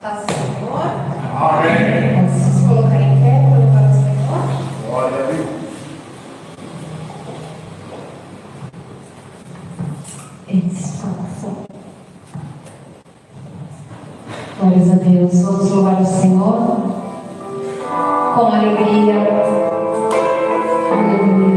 Paz do Senhor. Amém. Vamos se colocar em pé para louvar o Senhor. Glória a Deus. Isso. Glórias a Deus. Vamos louvar o Senhor com alegria. Aleluia.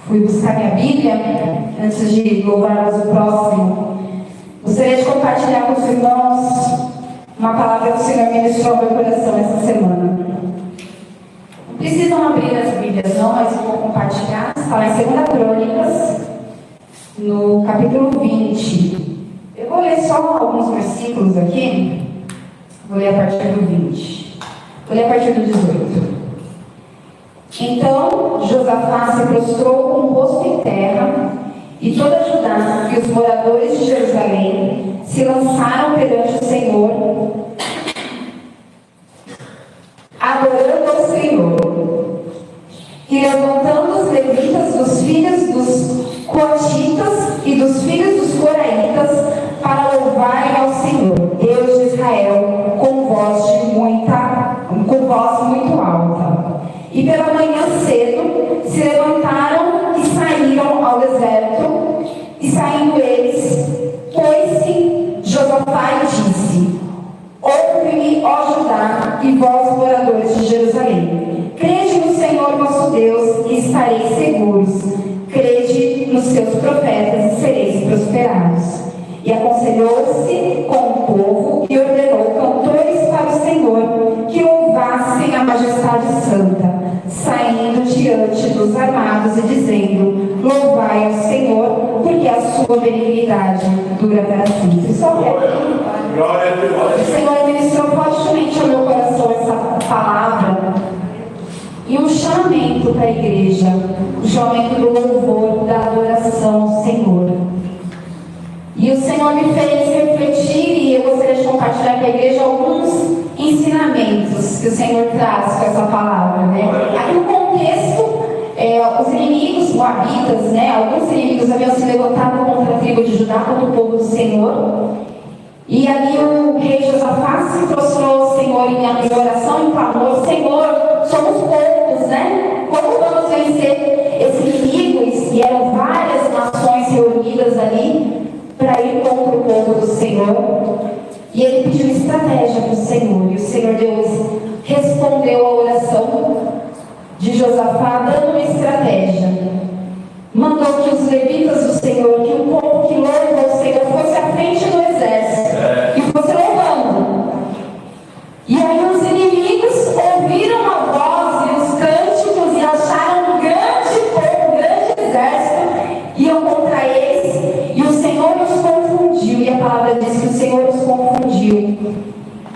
fui buscar minha Bíblia, antes de louvarmos o próximo, gostaria de compartilhar com os irmãos uma palavra que o Senhor ministrou ao meu coração essa semana. Não precisam abrir as Bíblias não, mas eu vou compartilhar. Está lá em 2 Crônicas, no capítulo 20. Eu vou ler só alguns versículos aqui. Vou ler a partir do 20. Vou ler a partir do 18. Então Josafá se prostrou com o rosto em terra, e toda Judá e os moradores de Jerusalém se lançaram perante o Senhor, adorando ao Senhor. E levantando os levitas dos filhos dos coatitas e dos filhos dos coraitas para louvarem ao Senhor, Deus de Israel, com voz muito alta. E pela manhã cedo se levantaram e saíram ao deserto, e saindo eles, pôs-se Josafá e disse: Ouve-me, ó Judá, e vós, moradores de Jerusalém. Crede no Senhor vosso Deus, e estareis seguros. Crede nos seus profetas, e sereis prosperados. E aconselhou-se com o povo, e ordenou cantores para o Senhor, que louvassem a majestade santa, saindo diante dos armados e dizendo: Louvai ao Senhor, porque a sua benignidade dura para sempre. Só Glória a Deus. o Senhor ministrou fortemente ao meu coração essa palavra e um chamamento para a igreja, o chamamento do louvor, da adoração ao Senhor. E o Senhor me fez refletir, e eu gostaria de compartilhar com a igreja alguns ensinamentos que o Senhor traz com essa palavra, né? Aqui no contexto, os inimigos moabitas, né? Alguns inimigos haviam se levantado contra a tribo de Judá, contra o povo do Senhor. E ali o rei Josafá se prostrou ao Senhor em oração e clamor: Senhor, somos poucos, né? Como vamos vencer esse inimigo? E eram várias nações reunidas ali para ir contra o povo do Senhor. E ele pediu estratégia para o Senhor. E o Senhor Deus respondeu à oração de Josafá, dando uma estratégia. Mandou que os levitas do Senhor, que o povo que louva o Senhor, fosse à frente do exército e fosse louvando. E aí os inimigos ouviram a voz e os cânticos e acharam um grande povo, um grande exército, iam contra eles, e o Senhor os confundiu. E a palavra diz que o Senhor os confundiu.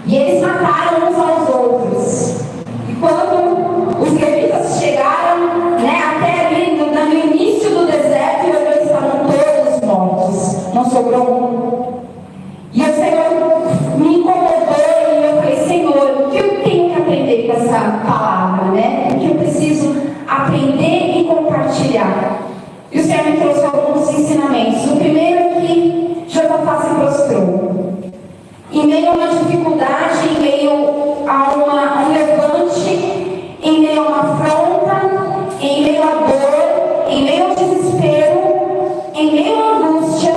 E eles mataram uns aos outros. E quando os levitas chegaram, né, até ali no início do deserto, eles estavam todos mortos. Não sobrou um. E o Senhor me incomodou e eu falei: Senhor, o que eu tenho que aprender com essa palavra, né? O que eu preciso aprender e compartilhar? E o Senhor me trouxe alguns ensinamentos. O primeiro é que Josafá se prostrou. Em meio a uma dificuldade, em meio a um levante, em meio a uma afronta, em meio à dor, em meio ao desespero, em meio à angústia,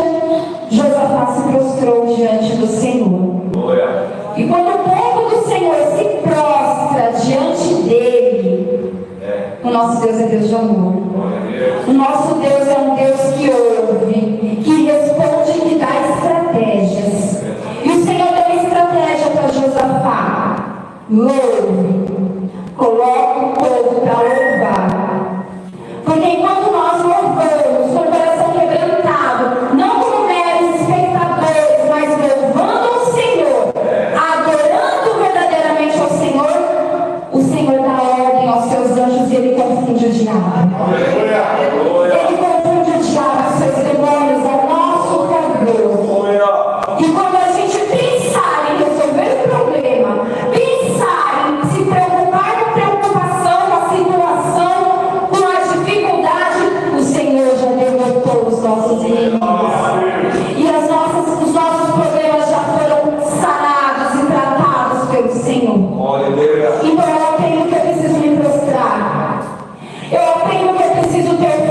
Josafá se prostrou diante do Senhor. E quando o povo do Senhor se prostra diante dele, o nosso Deus é Deus de amor. O nosso Deus é um Deus que ouve, que responde e que dá estratégias. E o Senhor deu uma estratégia para Josafá: louve, coloque o povo para louvar. Porque enquanto nós louvamos com o coração quebrantado, não como meros espectadores, mas louvando o Senhor, adorando verdadeiramente ao Senhor, o Senhor dá ordem aos seus anjos e ele confunde o diabo. Ele confunde o diabo, os seus demônios, ao nosso favor. E quando a gente pensar em resolver o problema, pensar em se preocupar com a preocupação, com a situação, com a dificuldade, o Senhor já derrotou os nossos inimigos. E os nossos problemas já foram sanados e tratados pelo Senhor. Então eu aprendo que eu preciso me prostrar. Eu aprendo que eu preciso ter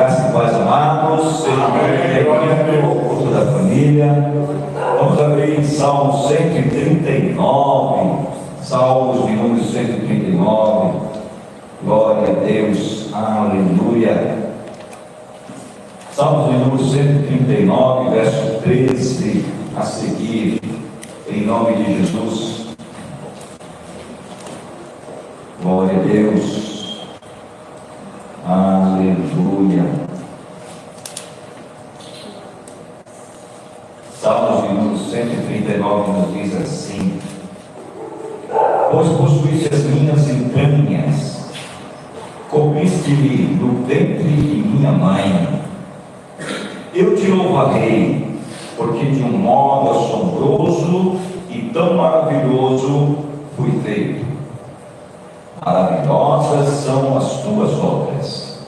Graça e paz, amados. Sejam bem-vindos ao culto da família. Vamos abrir em Salmo 139. Salmos de número 139. Glória a Deus. Aleluia. Salmos de número 139, verso 13 a seguir. Em nome de Jesus. Glória a Deus. Aleluia. Salmos de número 139 nos diz assim: pois possuíste as minhas entranhas, cobriste-me no ventre de minha mãe. Eu te louvarei, porque de um modo assombroso e tão maravilhoso fui feito. Maravilhosas são as tuas obras,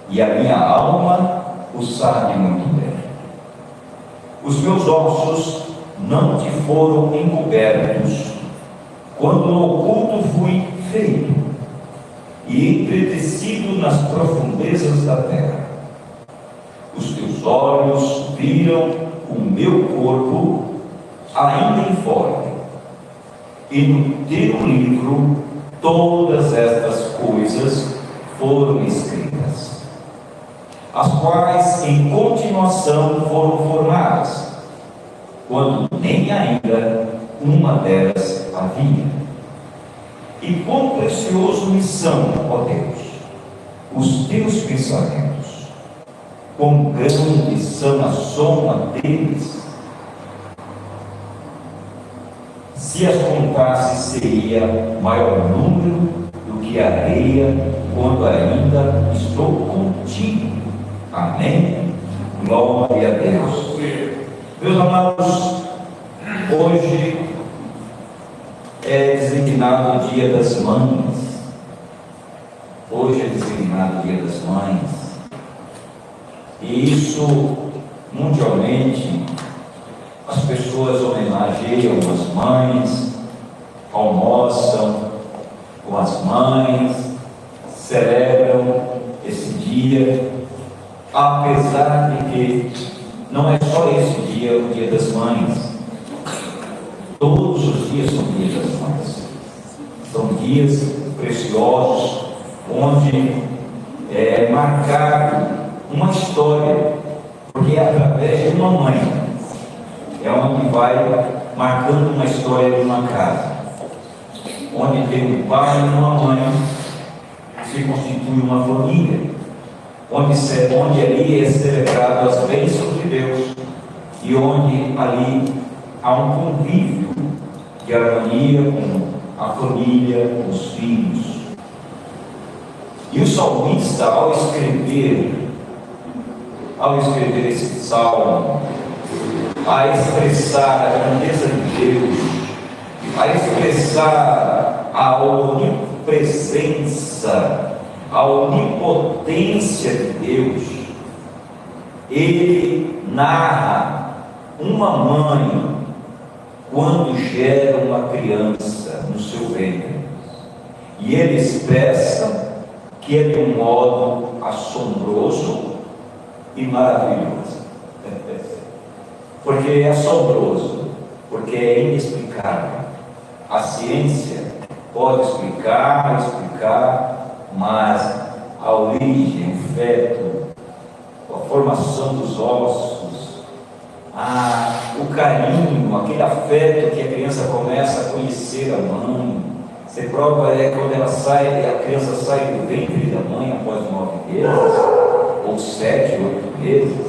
e a minha alma o sabe muito bem. Os meus ossos não te foram encobertos, quando no oculto fui feito, e entretecido nas profundezas da terra. Os teus olhos viram o meu corpo ainda informe, e no teu livro todas estas coisas foram escritas, as quais em continuação foram formadas, quando nem ainda uma delas havia. E quão precioso me são, ó Deus, os teus pensamentos, quão grande são a soma deles. Se as contasse, seria maior número do que a areia, quando ainda estou contigo. Amém? Glória a Deus. Meus amados, hoje é designado o Dia das Mães. Hoje é designado o Dia das Mães. E isso, mundialmente, as pessoas homenageiam as mães, almoçam com as mães, celebram esse dia, apesar de que não é só esse dia, o Dia das Mães. Todos os dias são dias das mães. São dias preciosos, onde é marcado uma história, porque é através de uma mãe é onde vai marcando uma história de uma casa, onde tem um pai e uma mãe, se constitui uma família, onde ali é celebrado as bênçãos de Deus, e onde ali há um convívio de harmonia com a família, com os filhos. E o salmista, ao escrever esse salmo, a expressar a grandeza de Deus, a expressar a onipresença, a onipotência de Deus, ele narra uma mãe quando gera uma criança no seu ventre, e ele expressa que é de um modo assombroso e maravilhoso. Porque é assombroso, porque é inexplicável. A ciência pode explicar, mas a origem, o feto, a formação dos ossos, o carinho, aquele afeto que a criança começa a conhecer a mãe. Você prova quando ela sai, a criança sai do ventre da mãe após 9 meses, ou 7, 8 meses.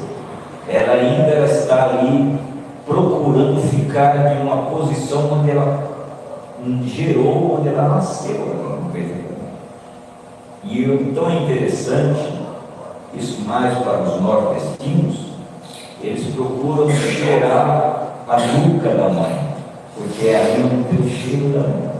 Ela ainda está ali procurando ficar em uma posição onde ela gerou, onde ela nasceu ali no ventre. E então é interessante, isso mais para os nordestinos, eles procuram cheirar a nuca da mãe, porque é ali onde tem o cheiro da mãe.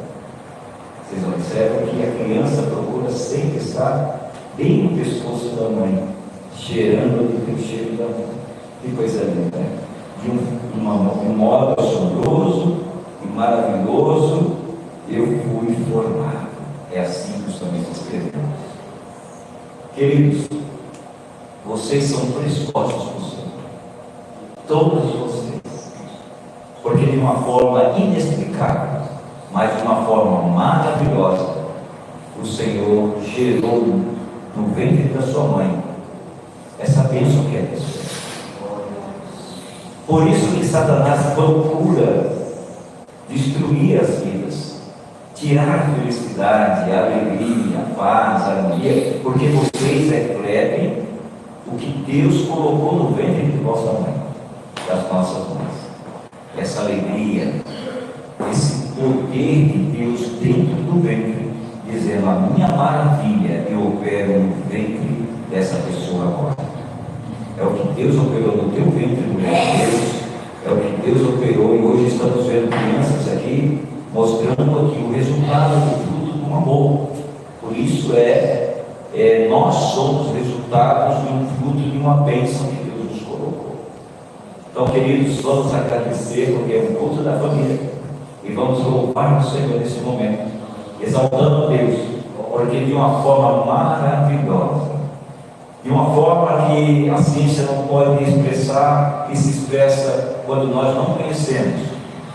Vocês observam que a criança procura sempre estar bem no pescoço da mãe, cheirando ali o cheiro da mãe. Que coisa linda, né? De um modo assombroso e maravilhoso, eu fui formado. É assim que o salmista escreveu. Queridos, Vocês são preciosos para o Senhor. Todos vocês. Porque de uma forma inexplicável, mas de uma forma maravilhosa, o Senhor gerou no ventre da sua mãe essa bênção que é Deus. Por isso que Satanás procura destruir as vidas, tirar a felicidade, a alegria, a paz, a harmonia, porque vocês recebem o que Deus colocou no ventre de vossa mãe, das nossas mães. Essa alegria, esse poder de Deus dentro do ventre, dizendo: a minha maravilha eu opero no ventre dessa pessoa agora. É o que Deus operou no teu ventre, mulher de Deus. É o que Deus operou, e hoje estamos vendo crianças aqui mostrando aqui o resultado do fruto do amor. Por isso nós somos resultados de um fruto de uma bênção que Deus nos colocou. Então, queridos, vamos agradecer, porque é um culto da família, e vamos louvar o Senhor nesse momento, exaltando a Deus, porque de uma forma maravilhosa, de uma forma que a ciência não pode expressar, que se expressa quando nós não conhecemos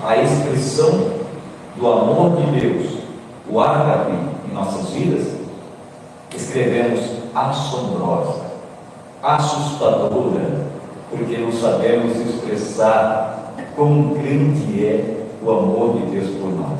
a expressão do amor de Deus, o ágape em nossas vidas, escrevemos assombrosa, assustadora, porque não sabemos expressar quão grande é o amor de Deus por nós.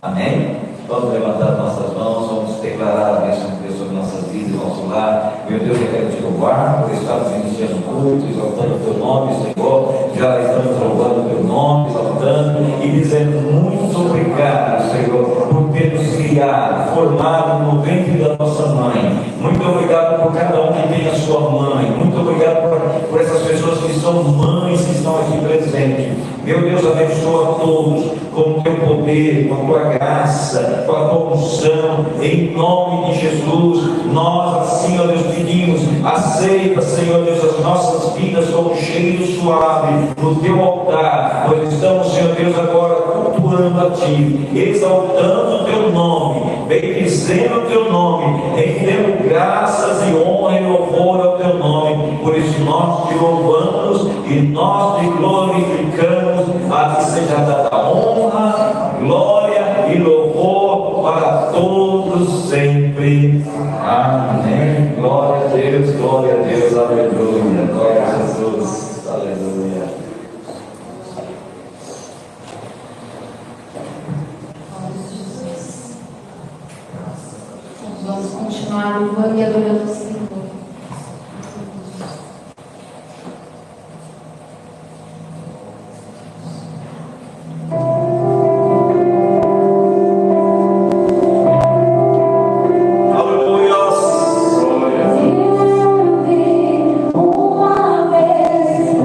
Amém? Vamos levantar nossas mãos, vamos declarar a bênção de Deus sobre nossas vidas, nosso lar. Meu Deus, eu quero te louvar por estarmos iniciando o culto, exaltando o teu nome, Senhor. Já estamos louvando o teu nome, exaltando e dizendo muito obrigado, Senhor, por ter nos criado, formado no ventre da nossa mãe. Muito obrigado por cada um que tem a sua mãe. Muito obrigado por essas pessoas que são mães, que estão aqui presentes. Meu Deus, abençoa a todos com o teu poder, com a tua graça, com a tua unção, em nome de Jesus. Nós assim, ó Deus, pedimos: aceita, Senhor Deus, as nossas vidas como cheiro suave no teu altar. Nós estamos, Senhor Deus, agora cultuando a ti, exaltando o teu nome, bendizendo o teu nome, rendendo graças e honra e louvor ao teu nome. Por isso nós te louvamos e nós te glorificamos. A ti seja dada honra, glória e louvor para todos sempre. Amém. Glória a Deus, aleluia. Glória a Jesus, aleluia. Vamos continuar louvando e adorando o Senhor. Aleluia. Eu vi uma vez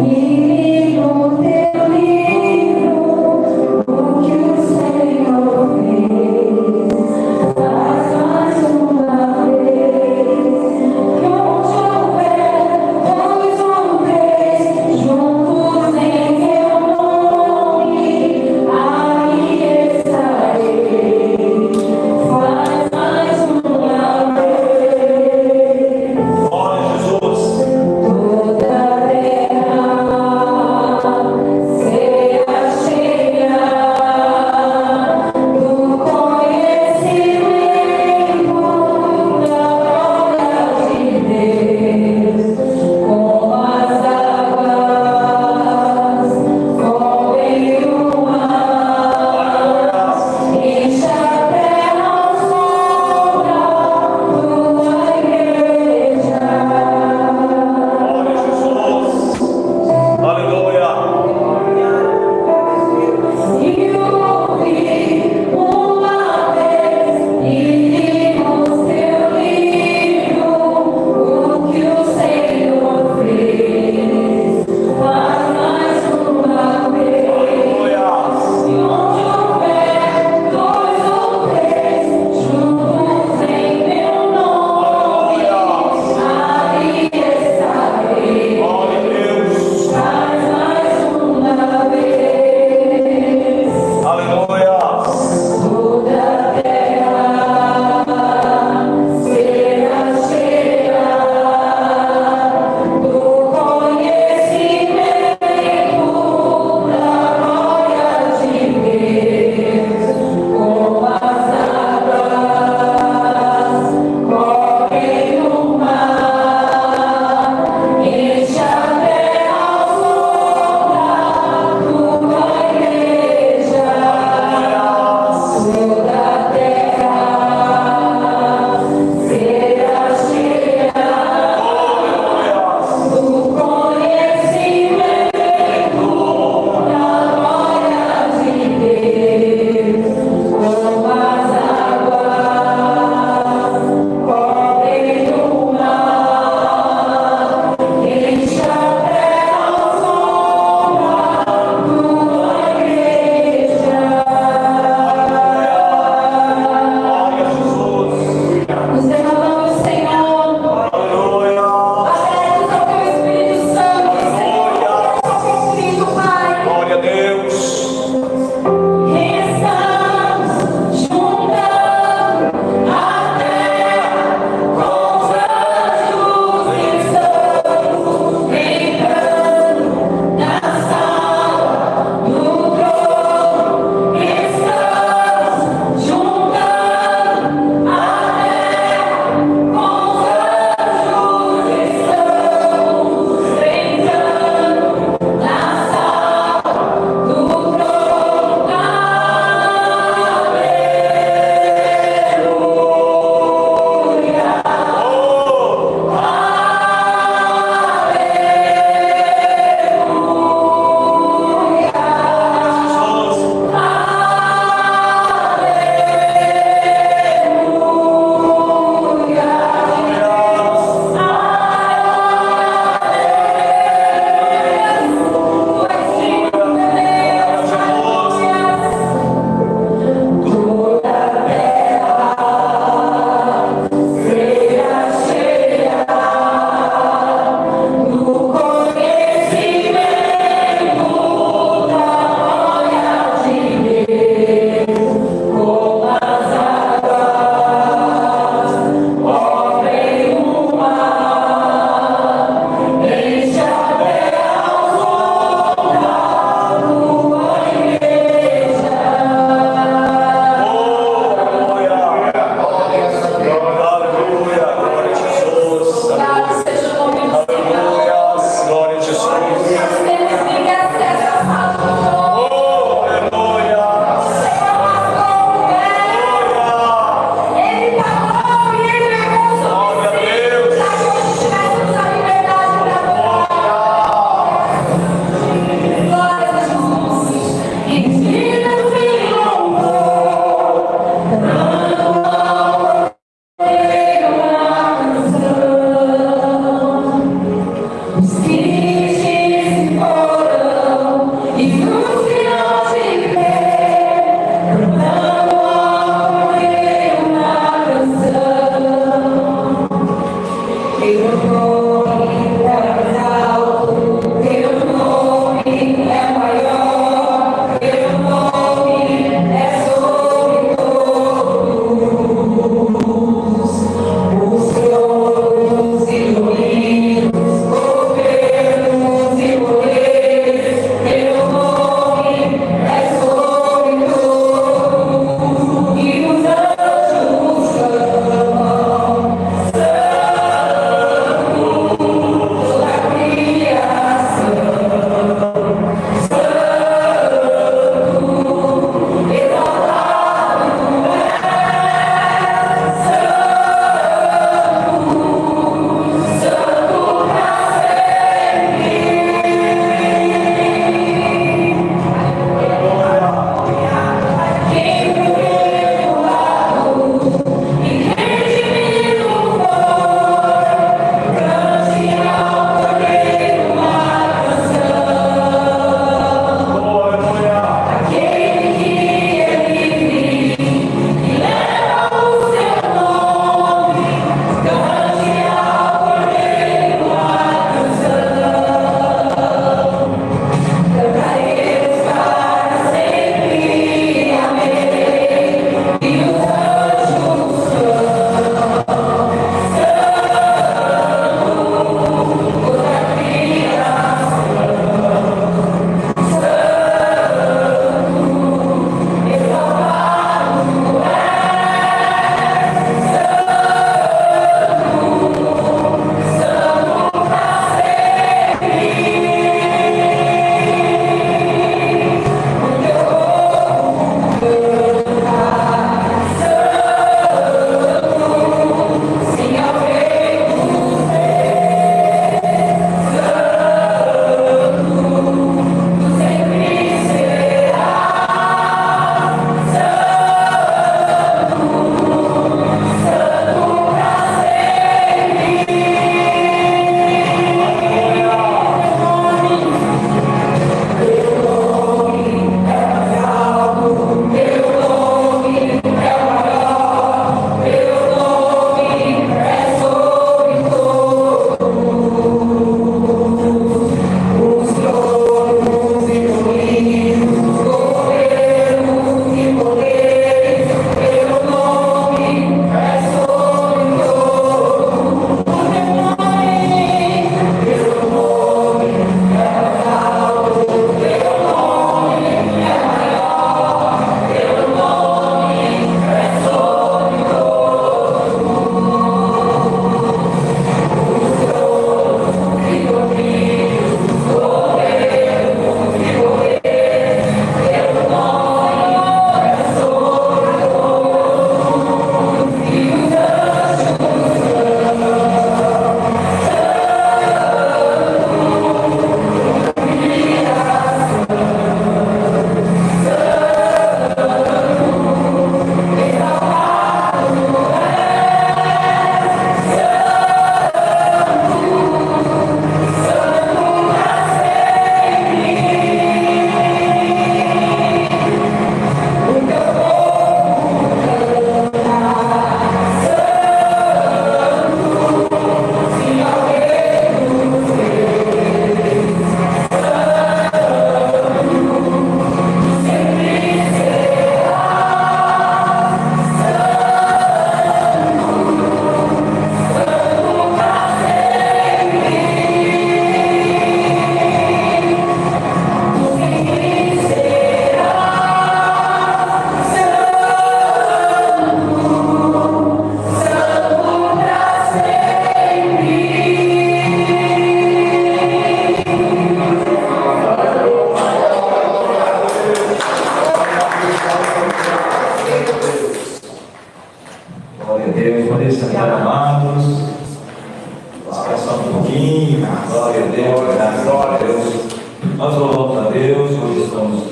Nós louvamos a Deus, hoje estamos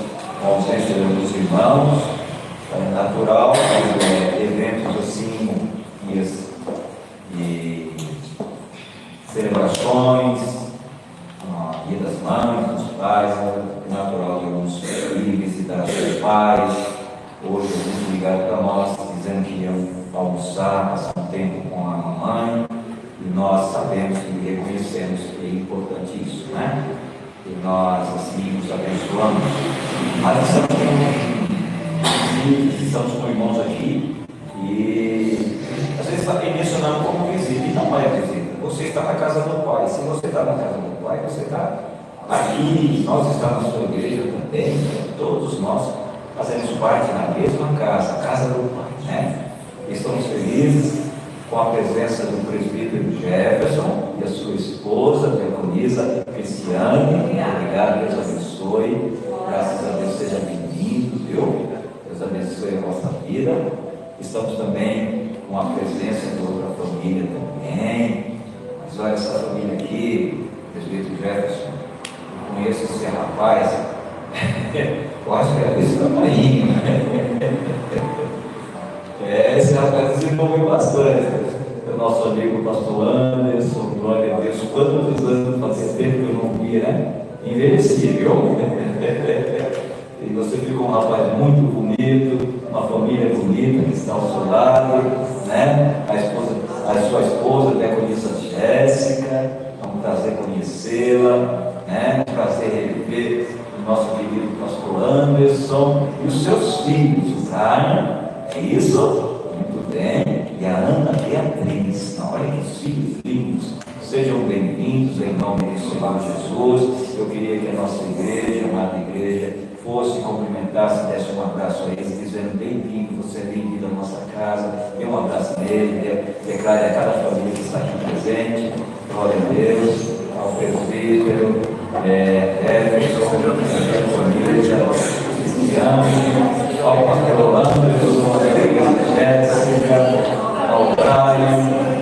com a ausência dos irmãos, é natural, eventos assim e celebrações, Dia das Mães, dos pais, é natural de alguns ir visitar seus pais. Hoje alguns ligaram para nós dizendo que iam almoçar, passar um tempo com a mamãe, e nós sabemos e reconhecemos que é importante isso, né? E nós, assim, nos abençoamos. Mas estamos com irmãos aqui e às vezes está mencionando como visita, e não é visita. Você está na casa do Pai. Se você está na casa do Pai, você está aqui, nós estamos na sua igreja também, todos nós fazemos parte na mesma casa, a casa do Pai, né? Estamos felizes com a presença do presbítero Jefferson e a sua esposa, a diaconisa Cristiane. Obrigado, Deus abençoe. Graças a Deus, seja bem-vindo, viu? Deus abençoe a nossa vida. Estamos também com a presença de outra família também. Mas olha essa família aqui, presbítero Jefferson. Eu conheço esse rapaz. Eu acho que é desse tamanho. Esse rapaz desenvolveu bastante. O nosso amigo pastor Anderson, glória a Deus. Quantos anos fazia tempo que eu não via, né? Envelheci, viu? E você ficou um rapaz muito bonito, uma família bonita que está ao seu lado, né? A sua esposa, a diaconisa Jéssica, é um prazer conhecê-la, né? Um prazer rever o nosso querido pastor Anderson e os seus filhos, o Ryan. É isso? Muito bem. E a Ana Beatriz. Olha que filhos lindos. Sejam bem-vindos em nome do Senhor Jesus. Eu queria que a nossa igreja, a amada igreja, fosse cumprimentar, se desse um abraço a eles, dizendo bem-vindo, você é bem-vindo à nossa casa. Dê um abraço nele, declare a cada família que está aqui presente. Glória a Deus, ao presbítero, Everson, a família, Cristiano, ao pastor Orlando, ao Jéssica, ao Caio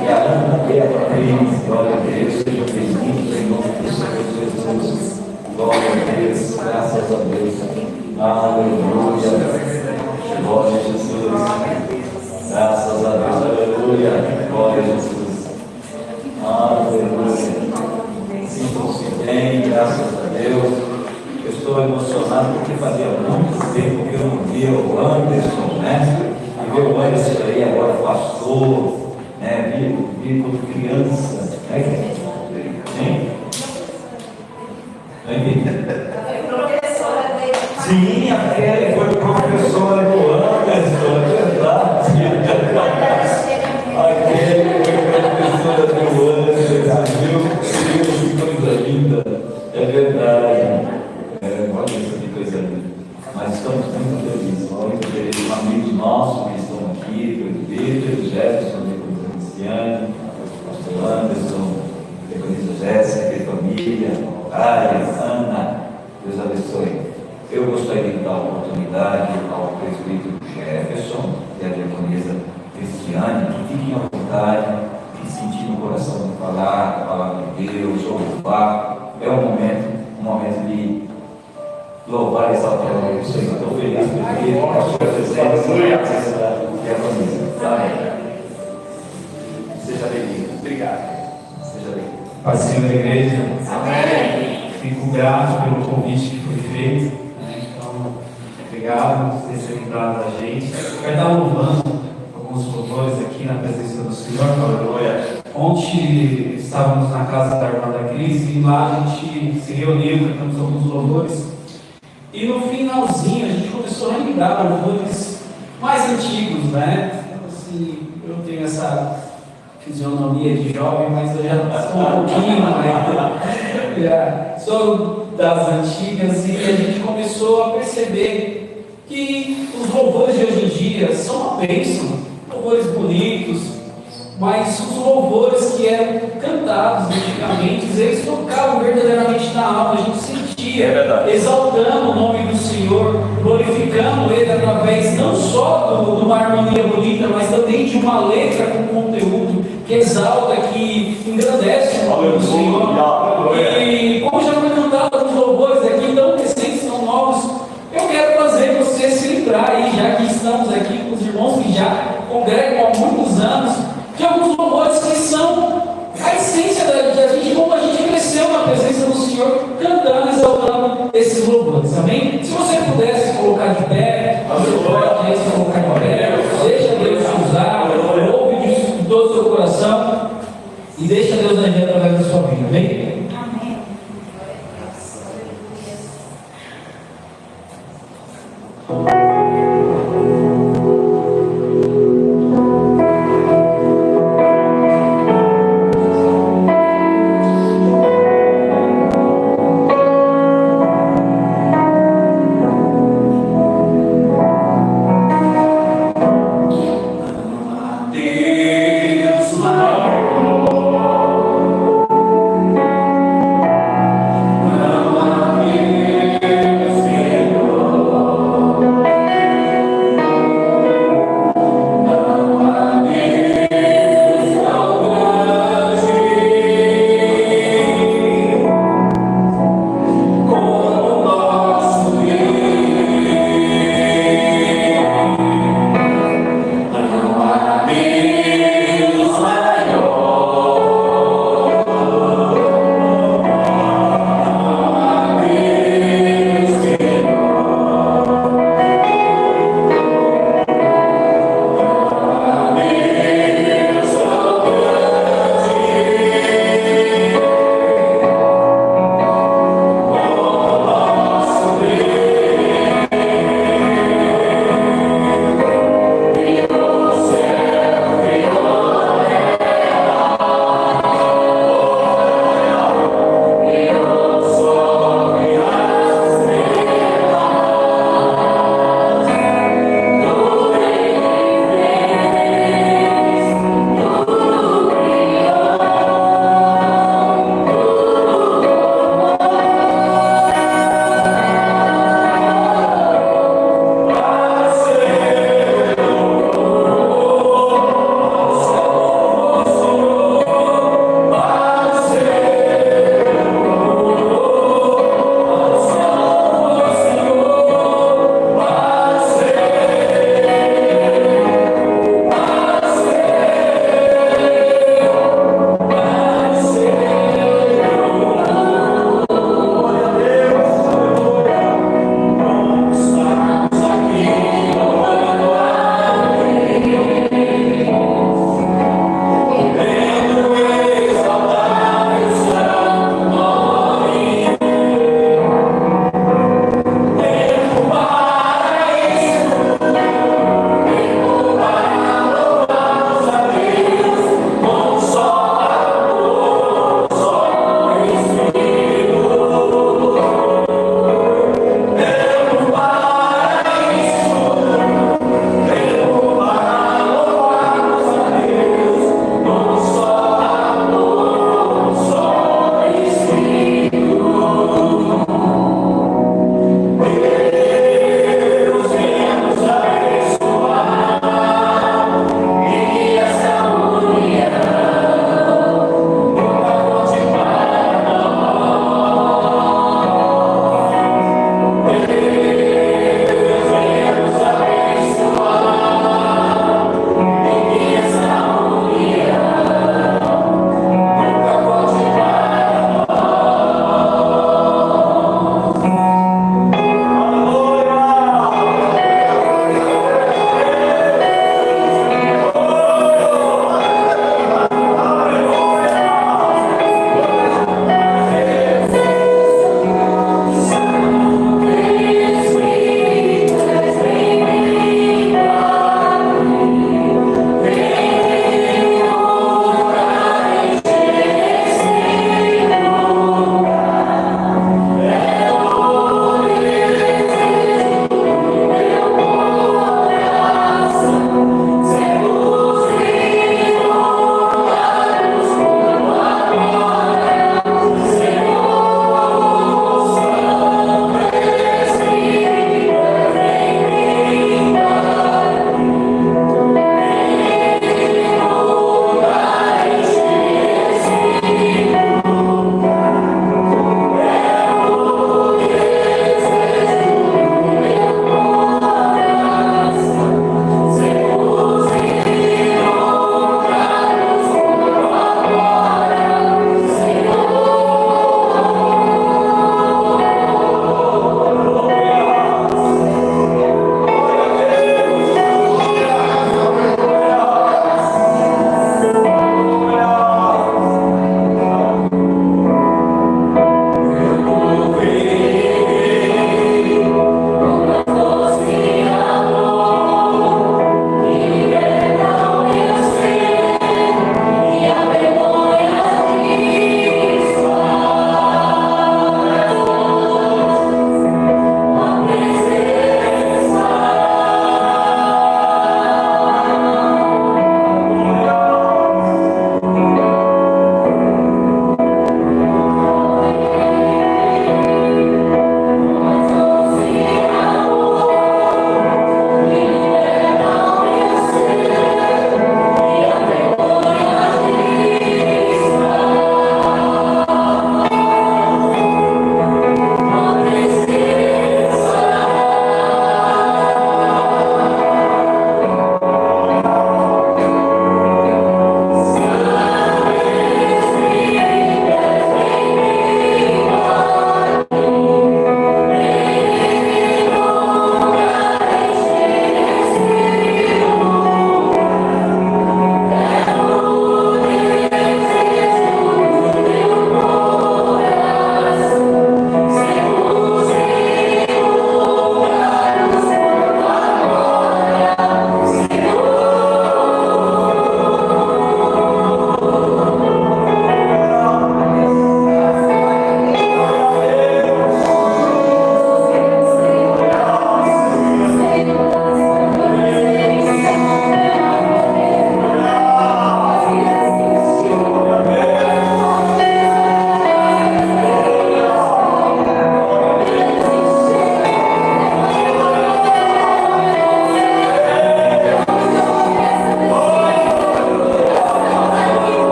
e a Ana Beatriz. Glória a Deus, sejam bem-vindos em nome do Senhor Jesus. Glória a Deus, graças a Deus. Aleluia. Glória a Jesus. Graças a Deus. Aleluia. Glória a Jesus. Aleluia. Sintam-se bem, graças a Deus. Eu estou emocionado porque fazia muito tempo que eu não via o Anderson, né? E ver o Anderson aí agora pastor, né? Vi como criança, né? Sim? Sim, a Kelly foi professora do Anderson, é verdade. A Kelly foi professora do Anderson, viu? Que coisa linda, é verdade. Olha isso, que coisa linda. Mas estamos muito felizes, muito felizes. Amigos nossos que estão aqui, o Pedro, o Jefferson, a Cristiane, o pastor Anderson, a Jéssica, a família, a Ana. Deus abençoe. Eu gostaria de dar a oportunidade ao presbítero Jefferson e à diaconisa Cristiane que fiquem à vontade, que sentir no coração de falar a palavra de Deus, ou louvar. É um momento de louvar e exaltar o nome do Senhor. Estou feliz com a sua presença e a diaconisa. Amém. Seja bem-vindo. Obrigado. Seja bem-vindo. Pai, Senhor, igreja. Amém. Fico grato pelo convite que foi feito. Então, obrigado por ter se lembrado da gente. Vai estar louvando alguns louvores aqui na presença do Senhor. Aleluia. Ontem estávamos na casa da irmã da Cris e lá a gente se reuniu, cantamos alguns louvores. E no finalzinho a gente começou a lembrar louvores mais antigos, né? Então, assim, eu tenho essa fisionomia de jovem, mas eu já sou um pouquinho mais. Sou das antigas e a gente começou a perceber que os louvores de hoje em dia são uma bênção, louvores bonitos, mas os louvores que eram cantados antigamente, eles tocavam verdadeiramente na alma, a gente sentia, exaltando o nome do Senhor, glorificando Ele através não só de uma harmonia bonita, mas também de uma letra com conteúdo que exalta, que engrandece o nome do Senhor. E como já foi cantado alguns louvores aqui, tão recentes, tão novos, eu quero fazer você se lembrar aí, já que estamos aqui com os irmãos que já congregam há muitos anos, de alguns louvores que são a essência da gente, como a gente cresceu na presença do Senhor, cantando e exaltando esses louvores, amém? Se você pudesse colocar de pé, você pode colocar de pé, deixa Deus te usar, ouve de todo o seu coração e deixa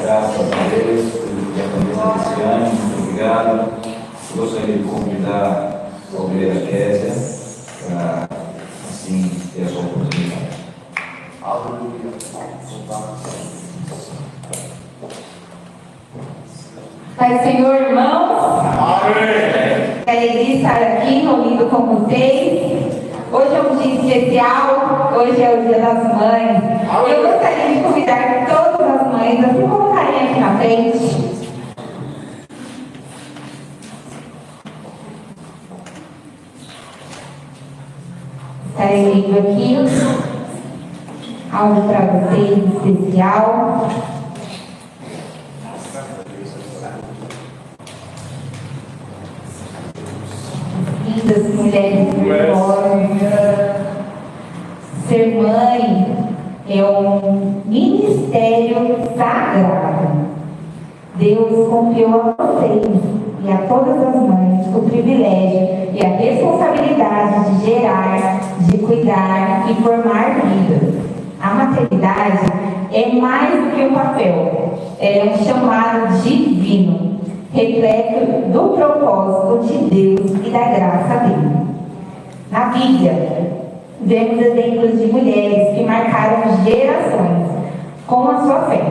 Graças a Deus, pela presença desse ano, muito obrigado. Gostaria de convidar a obreira Kézia para, assim, ter a sua oportunidade. Pai, Senhor, irmãos. Amém. Que alegria estar aqui reunido com vocês. Hoje é um dia especial, hoje é o Dia das Mães. Eu gostaria de convidar todas as mães a se colocarem aqui na frente. Estarei lendo aqui algo para vocês especial. Lindas mulheres virtuosas. Ser mãe é um ministério sagrado. Deus confiou a vocês e a todas as mães o privilégio e a responsabilidade de gerar, de cuidar e formar vidas. A maternidade é mais do que um papel, é um chamado divino, repleto do propósito de Deus e da graça dele. Na Bíblia, vemos exemplos de mulheres que marcaram gerações com a sua fé,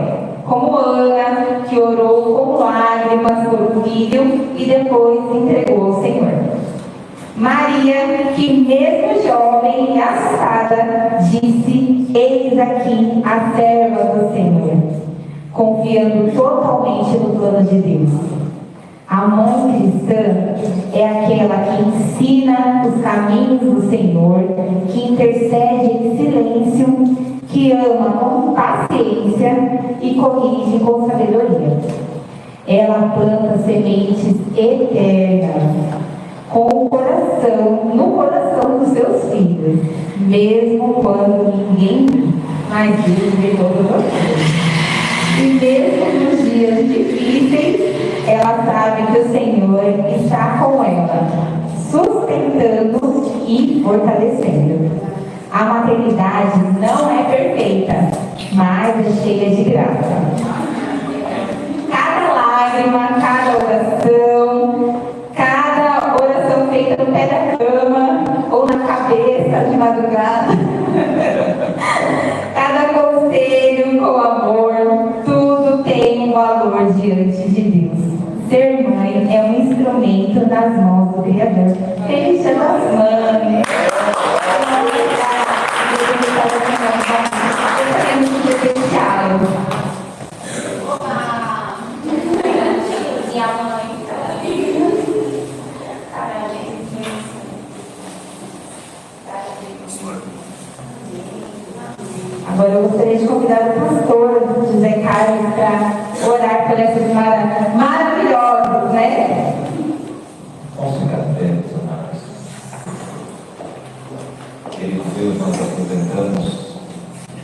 como Ana, que orou com lágrimas por um filho e depois entregou ao Senhor. Maria, que mesmo jovem e assustada, disse: eis aqui a serva do Senhor, confiando totalmente no plano de Deus. A mãe cristã é aquela que ensina os caminhos do Senhor, que intercede em silêncio, que ama com paciência e corrige com sabedoria. Ela planta sementes eternas no coração dos seus filhos, mesmo quando ninguém vê, mas Deus vê todas as coisas. E mesmo nos dias difíceis, ela sabe que o Senhor está com ela, sustentando e fortalecendo. A maternidade não é perfeita, mas é cheia de graça. Cada lágrima, cada oração feita no pé da cama ou na cabeça de madrugada, cada conselho com amor, tudo tem um valor diante de Deus. Ser mãe é um instrumento nas mãos do Criador. Feliz Dia das Mães! Minha mãe. Agora eu gostaria de convidar o pastor José Carlos para orar por essas maravilhosas, né? Vamos ficar de pé, meus amados. Querido Deus, nós apresentamos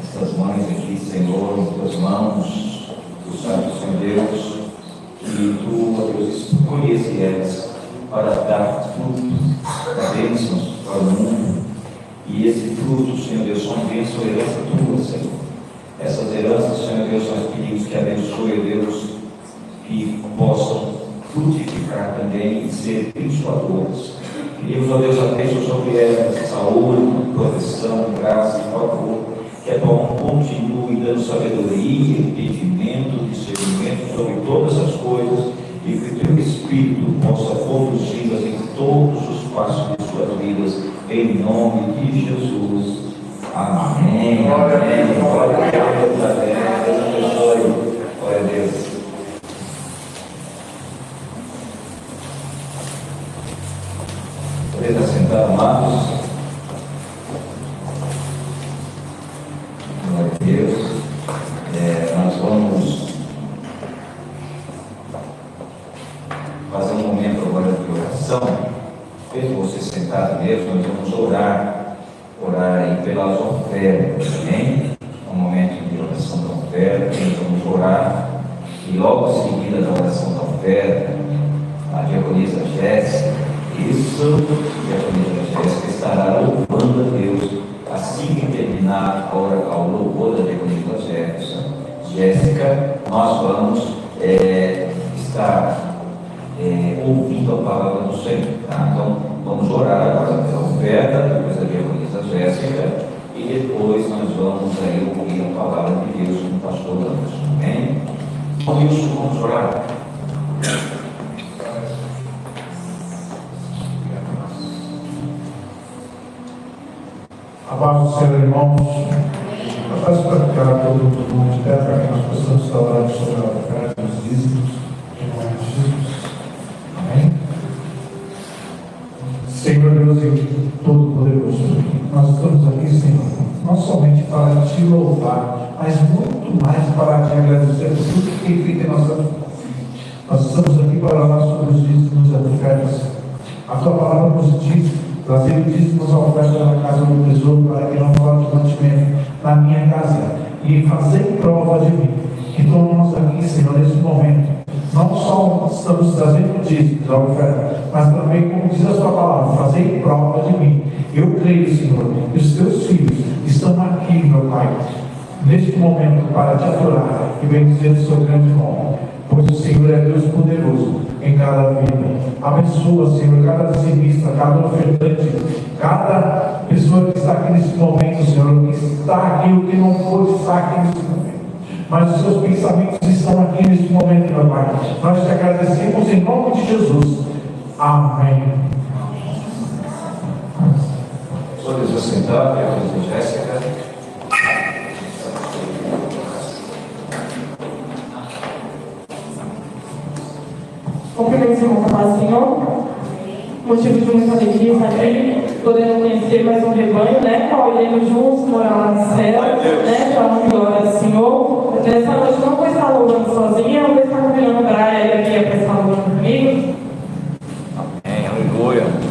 essas mães aqui, Senhor, em tuas mãos. Tu sabes, Senhor Deus, que tu, ó Deus, escolhesse elas para dar frutos, dar bênçãos para o mundo. E esse fruto, Senhor Deus, são bênçãos, herança tua, Senhor. Essas heranças, Senhor Deus, nós pedimos que abençoe, Deus, que possam frutificar também e ser abençoadores. Pedimos, ó Deus, a bênção sobre elas, saúde, proteção, graça e favor. Que a tua mão continue dando sabedoria, entendimento, discernimento sobre todas as coisas e que o teu Espírito possa conduzi-las em todos os passos de suas vidas, em nome de Jesus. Amém. Glória a Deus. Glória a Deus. Deus abençoe. Glória a Deus. Poder assentar, amados. Glória a Deus. Nós vamos fazer um momento agora de oração. Mesmo você sentado mesmo, nós vamos orar aí pelas ofertas, amém? Um momento de oração da oferta, vamos orar, e logo em seguida da oração da oferta, a diaconisa Jéssica, a diaconisa Jéssica estará louvando a Deus, assim que terminar o louvor da diaconisa Jéssica. Jéssica, nós vamos estar ouvindo a palavra do Senhor. Tá? Então, vamos orar agora pela oferta, depois a diaconisa Jéssica, e depois nós vamos aí ouvir a palavra de Deus com o pastor Anderson. Amém? Com isso, vamos orar. Amados Senhor, irmãos, nós vamos praticar todo mundo de terra para que nós possamos estar orando sobre a oferta dos dízimos em nome de Jesus. Amém? Senhor Deus e Todo-Poderoso, nós estamos aqui, Senhor, não somente para te louvar, mas muito mais para te agradecer por tudo que tem feito em nossa vida. Nós estamos aqui para orar sobre os dízimos e as ofertas. A tua palavra nos diz: trazer dízimos à oferta na casa do tesouro, para que não falte mantimento na minha casa, e fazer prova de mim. Então nós aqui, Senhor, nesse momento, não só estamos trazendo dízimos à oferta, mas também, como diz a sua palavra, fazer prova de mim. Eu creio, Senhor, que os teus filhos estão aqui, meu Pai, neste momento, para te adorar e bendizer o seu grande nome, pois o Senhor é Deus poderoso em cada vida. Abençoa, Senhor, cada dizimista, cada ofertante, cada pessoa que está aqui nesse momento, Senhor, que está aqui, o que não pôde estar aqui nesse momento, mas os seus pensamentos estão aqui nesse momento, meu Pai. Nós te agradecemos em nome de Jesus. Amém. Senhores, assentar, diaconisa Jéssica. Cumprimento os irmãos, paz do Senhor. Motivo de muita alegria estar aqui, podendo conhecer mais um rebanho, né? Qual iremos juntos morar lá no céu, né? Para uma glória do Senhor. Nessa noite não vou estar louvando sozinha, eu vou estar convidando o Brian aqui para estar louvando comigo. Amém, aleluia.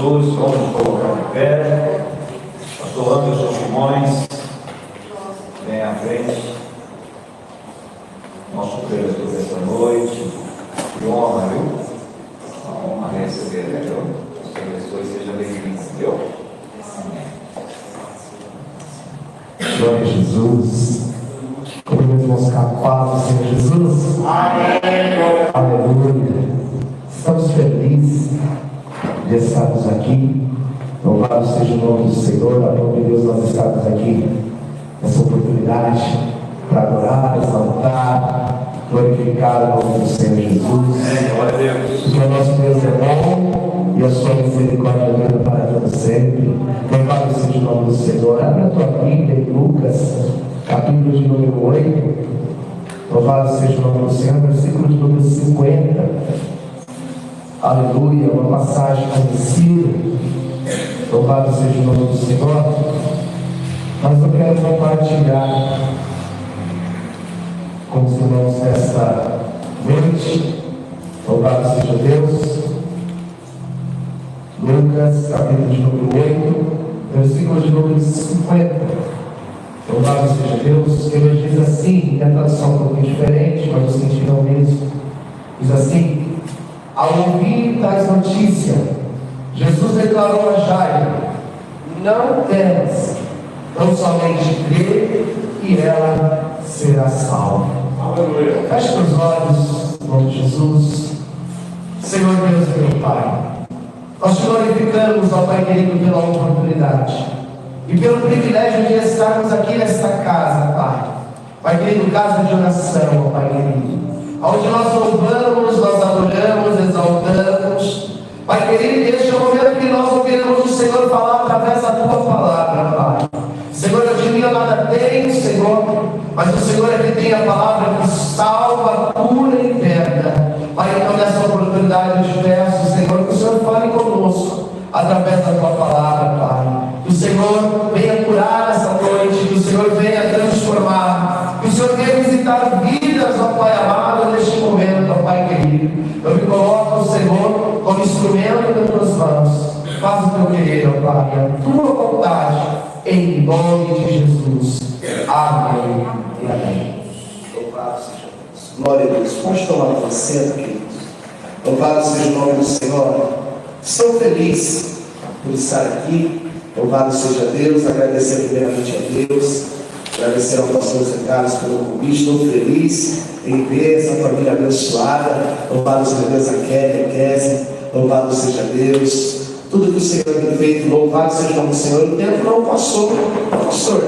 Jesus, vamos nos colocar de pé. Pastor Anderson Simões, vem à frente. Nosso pregador desta noite. Que honra, viu? Uma honra receber, né? Que a pessoa seja bem-vinda, viu? Glória a Jesus. Cumprimento irmãos capazes, Senhor Jesus. Amém. Aleluia. Estamos felizes de estarmos aqui. Louvado seja o nome do Senhor. A nome de Deus, nós estamos aqui nessa oportunidade para adorar, exaltar, glorificar o nome do Senhor Jesus. Glória a Deus. Porque o nosso Deus é bom e a sua misericórdia dura para todo sempre. Louvado seja o nome do Senhor. Abre a tua Bíblia em Lucas, capítulo de número 8. Louvado seja o nome do Senhor, versículo de número 50. Aleluia, uma passagem conhecida. Louvado seja o nome do Senhor. Mas eu quero compartilhar com os irmãos nesta noite. Louvado seja Deus. Lucas, capítulo de número 8, versículo de número 50. Louvado seja Deus. Ele diz assim, a tradução um pouquinho diferente, mas o sentido é o mesmo. Diz assim: ao ouvir tais notícias, Jesus declarou a Jairo: não temas, tão somente crê e ela será salva. Aleluia. Feche os olhos, em nome de Jesus. Senhor Deus e meu Pai, nós te glorificamos, ó Pai querido, pela oportunidade e pelo privilégio de estarmos aqui nesta casa, Pai. Pai querido, casa de oração, ó Pai querido, onde nós louvamos, nós adoramos, exaltamos. Pai querido, este é o momento que nós ouviremos o Senhor falar através da Tua palavra, Pai. Senhor, eu de mim nada tenho, Senhor, mas o Senhor é que tem a palavra que salva, cura e liberta. Pai, então nessa oportunidade eu te peço, Senhor, que o Senhor fale conosco através da Tua palavra, Pai. Que o Senhor venha curar essa noite, que o Senhor venha transformar, que o Senhor venha visitar vidas, ó Pai amado, neste momento, ó Pai querido. Eu me coloco, Senhor, como instrumento das Tuas mãos. Faz o Teu querer, ó Pai, a Tua vontade, em nome de Jesus. Amém e amém. Louvado seja Deus. Glória a Deus. Pode tomar o assento, queridos. Louvado seja o nome do Senhor. Estou feliz por estar aqui. Louvado seja Deus. Agradecer primeiramente a Deus. Agradecer ao pastor Zé Carlos pelo convite. Estou feliz em ver essa família abençoada. Louvado seja Deus, a Kelly, a Kézia. Louvado seja Deus. Tudo que o Senhor tem feito, louvado seja o nome do Senhor. O tempo não passou, pastor.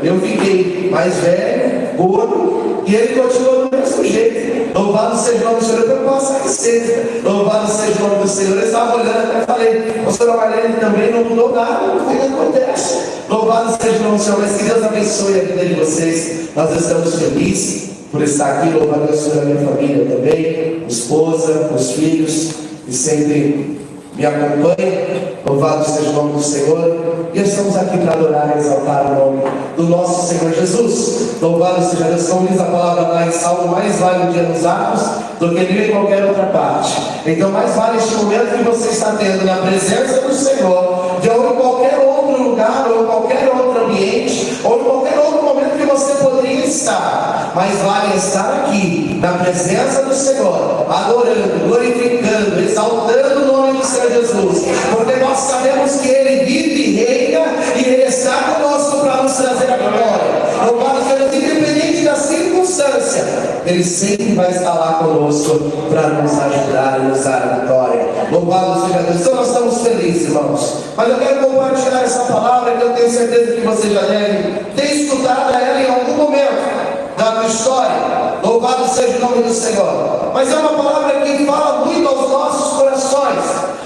Eu fiquei mais velho, gordo, e ele continua do mesmo jeito. Louvado seja o nome do Senhor. Eu não posso esquecer. Louvado seja o nome do Senhor. Eu estava olhando até falei, pastor Marlene também não mudou nada. O que acontece? Louvado seja o nome do Senhor. Mas que Deus abençoe a vida de vocês. Nós estamos felizes por estar aqui. Louvado seja a minha família também, esposa, os filhos, e sempre me acompanhe. Louvado seja o nome do Senhor. E estamos aqui para adorar e exaltar o nome do nosso Senhor Jesus. Louvado seja Deus. Como diz a palavra lá em Salmo, mais vale um dia nos atos do que em qualquer outra parte. Então mais vale este momento que você está tendo na presença do Senhor, de ou em qualquer outro lugar, ou em qualquer outro ambiente, ou em qualquer outro momento que você poderia estar. Mais vale estar aqui na presença do Senhor, adorando, glorificando, exaltando o nome do Senhor Jesus, porque nós sabemos que Ele vive e reina, e Ele está conosco para nos trazer a glória. Louvado seja Deus, independente da circunstância, Ele sempre vai estar lá conosco para nos ajudar e nos dar a vitória. Louvado seja Deus. Então nós estamos felizes, irmãos. Mas eu quero compartilhar essa palavra que eu tenho certeza que você já deve ter escutado ela em algum momento da tua história. Louvado seja o nome do Senhor. Mas é uma palavra que fala muito aos nossos corações.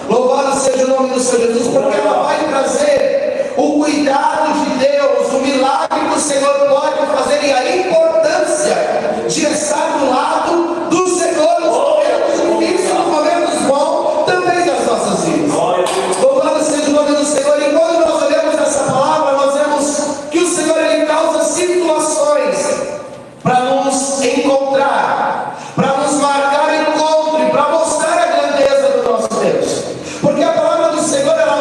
Louvado seja o nome do Senhor Jesus, porque ela vai trazer o cuidado de Deus, o milagre que o Senhor pode fazer e a importância de estar do lado do Senhor nos momentos difíceis, nos momentos bons, também das nossas vidas. Louvado seja o nome do Senhor. E quando nós olhamos essa palavra, nós vemos que o Senhor ele causa situações para nos encontrar, para nos marcar encontro e para mostrar a grandeza do nosso Deus. Porque a palavra do Senhor ela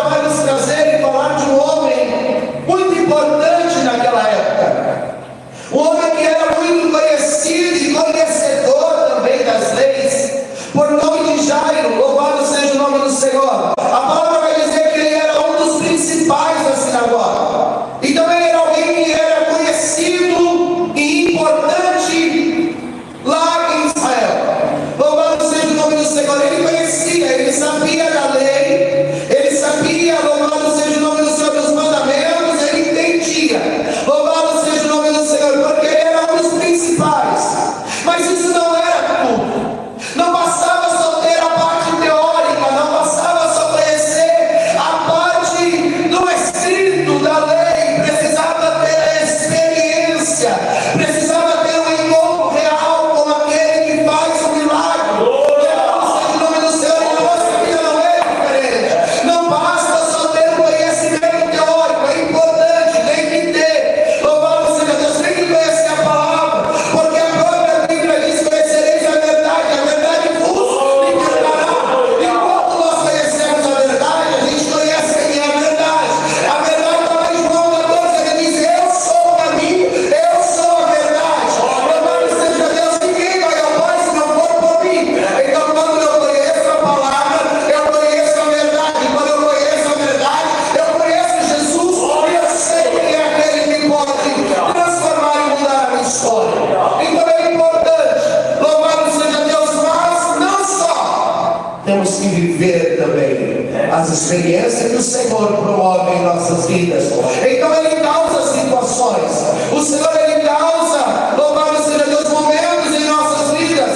que viver também as experiências que o Senhor promove em nossas vidas. Então Ele causa situações, o Senhor Ele causa, louvado seja Deus, momentos em nossas vidas,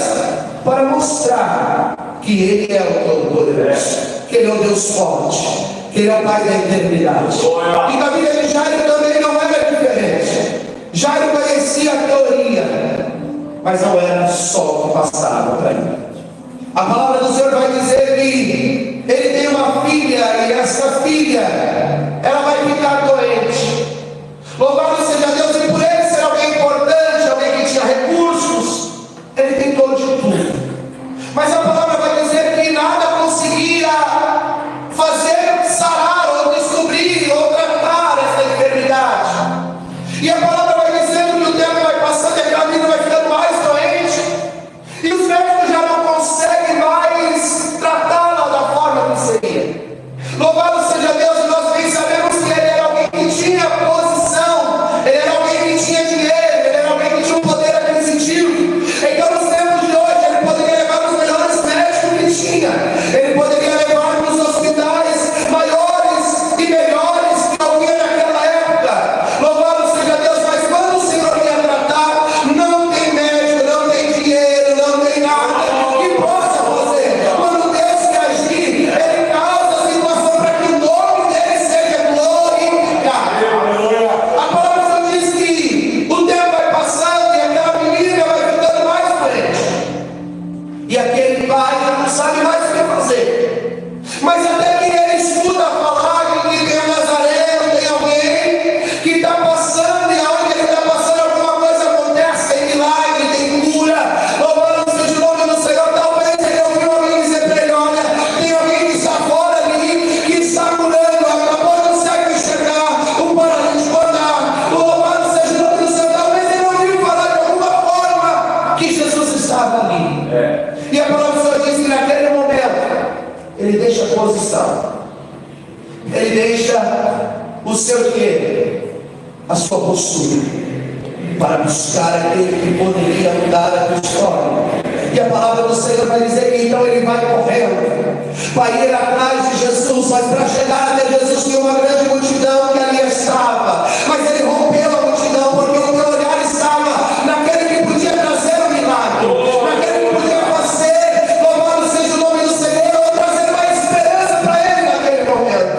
para mostrar que Ele é o Todo-Poderoso, que Ele é o Deus forte, que Ele é o Pai da eternidade. E na vida de Jairo também não era diferente. Jairo conhecia a teoria, mas não era só o que passava para ele. A palavra do Senhor vai dizer que ele tem uma filha, e essa filha, ela vai ficar doente. Louvado seja Deus, e por ele ser alguém importante, alguém que tinha recursos, ele tentou de tudo. Mas a palavra vai dizer que nada conseguia fazer sarar, ou descobrir, ou tratar essa enfermidade. E a palavra vai dizendo que o tempo vai passando e aquela menina vai ficando mais doente. E os médicos já não conseguem mais tratá-la da forma que seria. Louvado seja Deus, e nós bem sabemos que ele era alguém que tinha posição, ele era alguém que tinha dinheiro, ele era alguém que tinha um poder aquisitivo. Então nos tempos de hoje ele poderia levar os melhores médicos que tinha, ele poderia levar para os hospitais maiores e melhores que havia naquela época. Louvado seja Deus, mas quando o Senhor ia tratar, não tem médico, não tem dinheiro, não tem nada que possa fazer. Quando Deus quer agir, Ele causa a situação para que o nome dele seja glorificado. A palavra só diz que o tempo vai passando e aquela menina vai ficando mais doente. E aquele pai já não sabe mais o que fazer. Mas até que ele escuta falar de que tem um Nazareno, tem alguém que está passando, e aonde ele está passando alguma coisa acontece, tem milagre, tem cura. Louvado seja o nome do Senhor. Talvez ele ouviu alguém dizer para ele: olha, tem alguém que está fora ali, que está curando, acabou de consegue enxergar, o paralítico andar. Louvado seja o nome do Senhor. Talvez ele ouviu falar de alguma forma que Jesus estava ali. E a palavra do Senhor diz que naquele momento ele deixa a posição, ele deixa o seu dinheiro, a sua postura, para buscar aquele que poderia mudar a tua história. E a palavra do Senhor vai dizer que então ele vai correndo para ir atrás de Jesus, mas para chegar até Jesus tinha uma grande multidão que ali estava, mas ele rompeu a multidão, porque o teu olhar estava naquele que podia trazer o milagre, naquele que podia fazer, louvado seja o nome do Senhor, ou trazer uma esperança para ele naquele momento.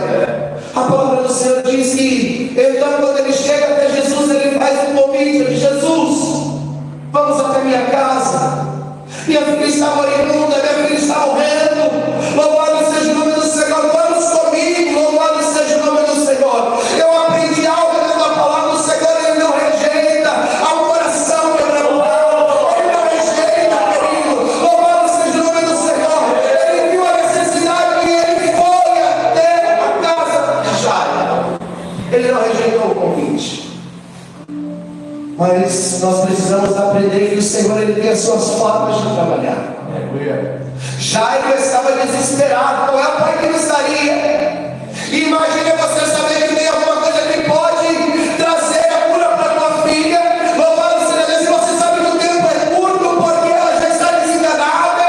A palavra do Senhor diz que então quando ele chega até Jesus, ele faz um convite: Jesus, vamos até minha casa, minha filha está moribunda, minha filha está morrendo, louvado seja o nome do Senhor, vamos comigo, louvado seja o nome do Senhor. Eu aprendi algo dentro da palavra do Senhor, ele não rejeita ao coração quebrantado, ele não rejeita, querido, louvado seja o nome do Senhor. Ele viu a necessidade e ele foi até a casa de Jairo, ele não rejeitou o convite. Mas nós precisamos aprender que o Senhor ele tem as suas formas de trabalhar. Jairo estava desesperado, qual é o pai que ele estaria? E imagine você saber que tem alguma coisa que pode trazer a cura para a tua filha. Louvado seja Deus, e você sabe que o tempo é curto porque ela já está desenganada.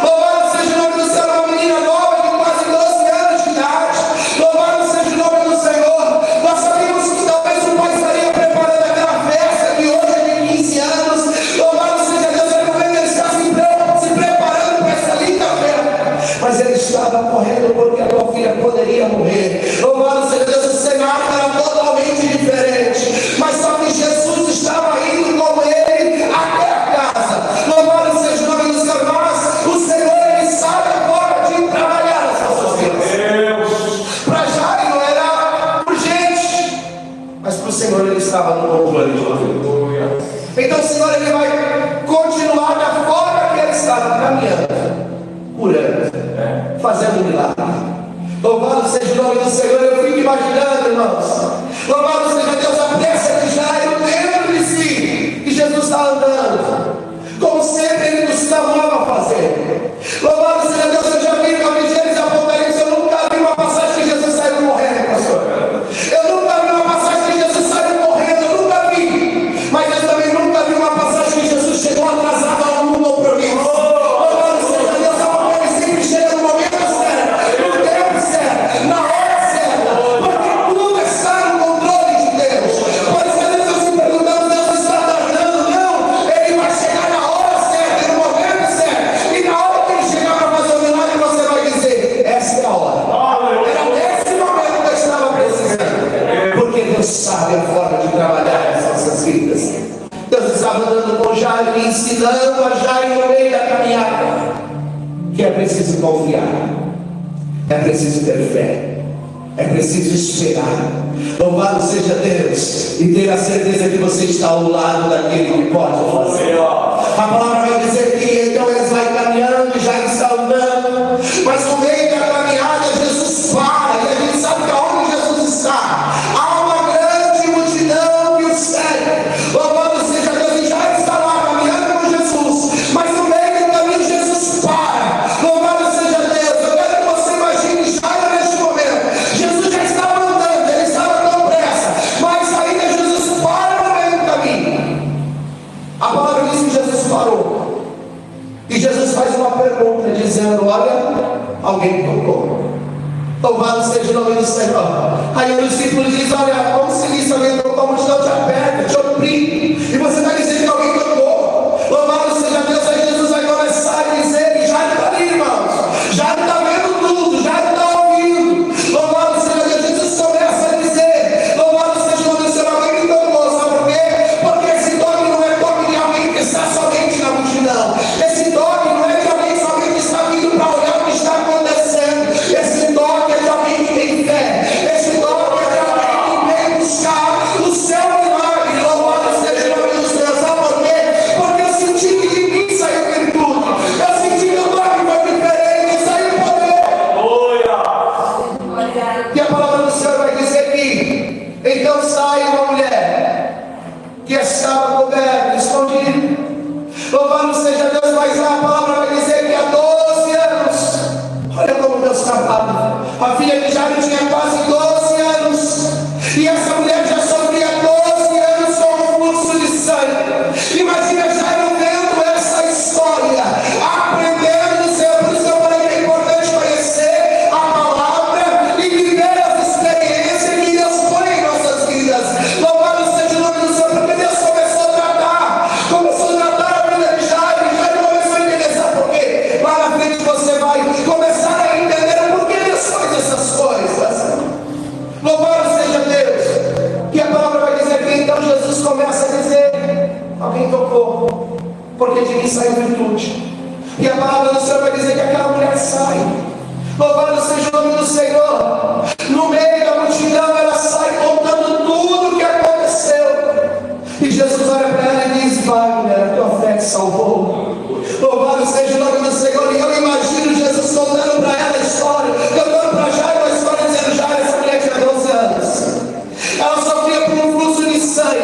Louvado seja o nome do Senhor, uma menina nova de quase 12 anos de idade. Louvado seja o nome do Senhor. Nós sabemos que talvez o pai estaria preparando aquela festa que hoje é de 15 anos. Louvado seja Deus, ele está se preparando para essa linda festa. Mas ele estava correndo porque a tua filha poderia morrer. Louvado seja Deus, o cenário era totalmente diferente. Mas só que Jesus estava indo com ele até a casa. Louvado seja o nome do Senhor. Mas o Senhor, ele sabe a forma de trabalhar as nossas vidas. Para Jairo era urgente, mas para o Senhor ele estava no controle de tudo. Então o Senhor ele vai continuar da forma que ele estava caminhando, curando, fazendo milagre. Louvado seja o nome do Senhor. Eu fico imaginando, irmãos, louvado seja Deus, a pressa de Jairo dentro de si, que Jesus está andando, como sempre ele nos chamava a fazer. Louvado seja Deus, eu já vi no Gênesis e Apocalipse, eu nunca vi uma passagem que Jesus saiu correndo, pastor. Eu nunca vi uma passagem que Jesus saiu correndo, eu nunca vi. Mas eu também nunca vi uma passagem que Jesus chegou atrasado a algum compromisso. Louvado seja Deus, ele sempre chega no momento falando a Jairo no meio da caminhada que é preciso confiar, é preciso ter fé, é preciso esperar. Louvado seja Deus e ter a certeza que você está ao lado daquele que pode fazer. A palavra vai dizer que então eles vão caminhando e já está andando, mas no meio da caminhada Jesus para, e a gente sabe que aonde Jesus está há uma grande multidão que o segue. Louvado seja Deus, e já está lá caminhando com Jesus, mas no meio do caminho Jesus para. Louvado seja Deus. Eu quero que você imagine já neste momento, Jesus já estava andando, ele estava com pressa, mas ainda Jesus para no meio do caminho. A palavra diz que Jesus parou. E Jesus faz uma pergunta dizendo: olha, alguém tocou. Louvado seja o nome do Senhor. Aí os discípulos dizem: olha, como se isso, alguém tocou, a multidão te aperta, te oprime, e você está dizendo que alguém tocou. Louvado seja Deus. Aí Jesus vai começar a dizer, e já está ali, irmãos, já está vendo tudo, já está ouvindo. Louvado seja Deus. Jesus começa a dizer: louvado seja o nome do Senhor, alguém me tocou. Sabe por quê? Porque esse toque não é toque de alguém que está somente na multidão. Esse toque não é de alguém somente que está vindo para olhar o que está acontecendo. Esse toque é de alguém que tem fé. Esse toque é de alguém que vem buscar o seu milagre. Louvado seja o nome do Senhor. Sabe por quê? Porque eu senti que de mim saiu virtude. Eu senti que o toque foi diferente, saiu poder. E a palavra do Senhor vai dizer que então sai uma mulher que estava coberta, escondida. Louvado seja Deus, mas a palavra vai dizer que há 12 anos, olha como Deus trabalha. A filha de Jairo tinha quase 12 anos, e essa mulher já sofria 12 anos com um fluxo de sangue. Imagina Jairo vendo essa história, aprendendo do Senhor. Por isso eu falei que é importante conhecer a palavra e viver as experiências que Deus põe em nossas vidas. Louvado seja o nome do Senhor, porque Deus começou a tratar a vida de Jairo, e Jairo começou a entender. Sabe por quê? Lá na frente você vai começar a entender o porquê Deus faz essas coisas. Louvado seja Deus. Que a palavra vai dizer que então Jesus começa a dizer: alguém tocou, porque de mim saiu virtude. E a palavra do Senhor vai dizer que aquela mulher sai. Louvado seja o nome do Senhor. No meio da multidão ela sai contando tudo o que aconteceu. E Jesus olha para ela e diz: vai, mulher, a tua fé te salvou. Louvado seja o nome do Senhor. E eu imagino Jesus contando para ela a história, contando para Jairo a história, dizendo: Jairo, essa mulher tinha 12 anos. Ela sofria por um fluxo de sangue.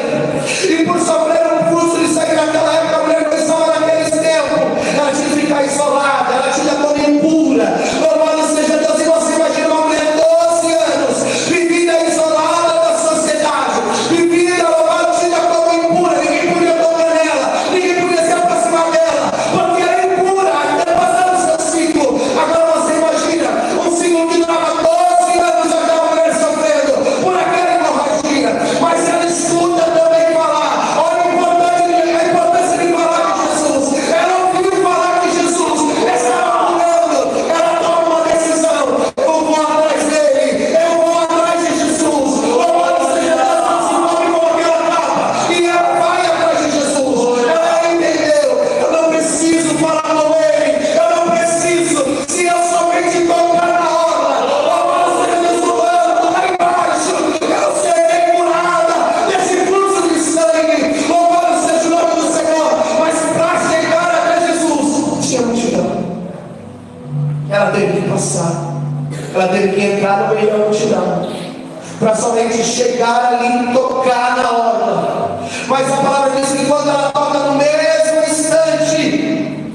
E por sofrer um fluxo de sangue naquela época, a mulher não estava naqueles tempos. Ela tinha que ficar isolada, ela tinha como impura. Louvado seja Deus. E você imagina uma mulher de 12 anos, vivida isolada da sociedade, vivida, louvado, tinha como impura. Ninguém podia tocar nela, ninguém podia se aproximar dela, porque era impura, até passar o seu ciclo. Agora você imagina um ciclo que durava 12 anos, aquela mulher sofrendo por aquela hemorragia. Mas ela escuta também falar. Olha a importância de falar de Jesus. Ela ouviu falar que Jesus estava curando. Ela toma uma decisão: eu vou atrás dele, eu vou atrás de Jesus. Louvado seja Deus, se envolve com aquela capa, e ela vai atrás de Jesus. Ela entendeu: eu não preciso falar com ele, eu não preciso, se eu somente tocar na orla, louvado seja Deus, voando lá embaixo, eu serei curada desse fluxo de sangue. Louvado seja o nome do Senhor. Mas para chegar até Jesus tinha multidão. Ela teve que passar, ela teve que entrar no meio da multidão para somente chegar ali e tocar na orla. Mas a palavra diz que quando ela toca, no mesmo instante,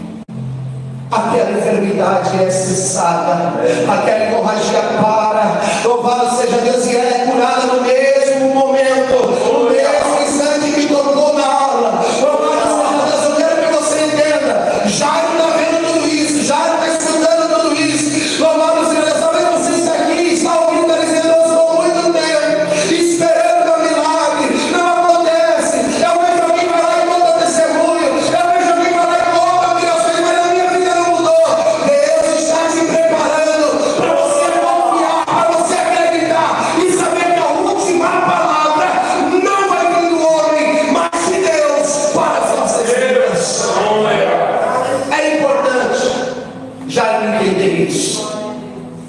aquela enfermidade é cessada, aquela hemorragia para. Louvado seja Deus. E ela é curada no mesmo momento, no mesmo instante que tocou na orla. Louvado seja Deus. Eu quero que você entenda: Jairo está vendo tudo isso, Jairo está escutando tudo isso. Louvado seja Deus. Talvez você está aqui, está ouvindo, está dizendo: eu estou muito tempo esperando o milagre, não acontece. Eu vejo alguém vai lá e conta testemunho, eu vejo alguém vai lá e conta mirações, mas a minha vida não mudou. Deus está te preparando para você confiar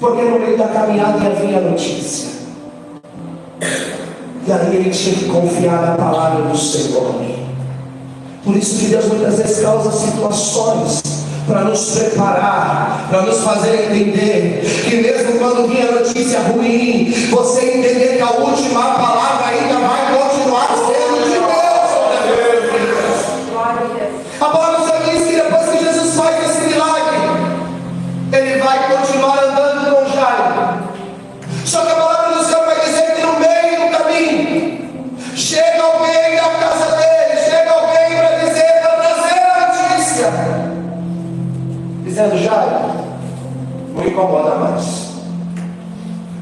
porque no meio da caminhada ia vir a notícia. E aí ele tinha que confiar na palavra do Senhor. Por isso que Deus muitas vezes causa situações para nos preparar, para nos fazer entender que mesmo quando vinha notícia ruim, você entender que a última palavra ainda vai continuar sendo de Deus sobre a tua vida. A palavra do Senhor diz que depois que Jesus faz esse milagre, ele vai continuar andando com Jairo. Só que a palavra do Senhor vai dizer que no meio do caminho chega alguém da casa dele, chega alguém para dizer, para trazer a notícia, dizendo: Jairo, não incomoda mais.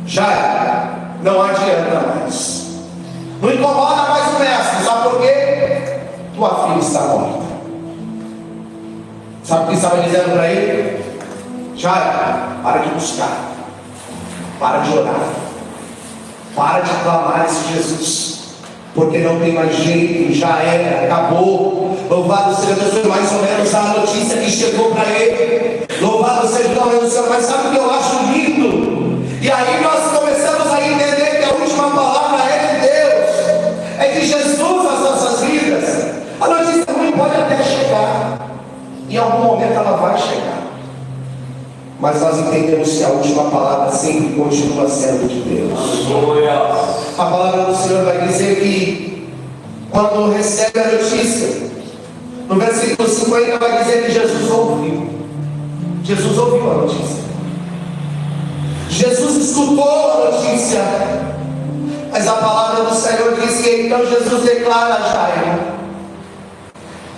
Jairo, não adianta mais. Não incomoda mais o mestre. Sabe por quê? Tua filha está morta. Sabe o que estava dizendo para ele? Jairo, para de buscar, para de orar, para de clamar esse Jesus, porque não tem mais jeito, já era, acabou. Louvado seja Deus. Foi mais ou menos a notícia que chegou para ele. Louvado seja o nome do Senhor. Mas sabe o que eu acho lindo? E aí nós começamos a entender que a última palavra é de Deus, é de Jesus nas nossas vidas. A notícia ruim pode até chegar, em algum momento ela vai chegar, mas nós entendemos que a última palavra sempre continua sendo de Deus. A palavra do Senhor vai dizer que quando recebe a notícia, no versículo 50 vai dizer que Jesus ouviu. Jesus ouviu a notícia. Jesus escutou a notícia. Mas a palavra do Senhor diz que então Jesus declara a Jairo,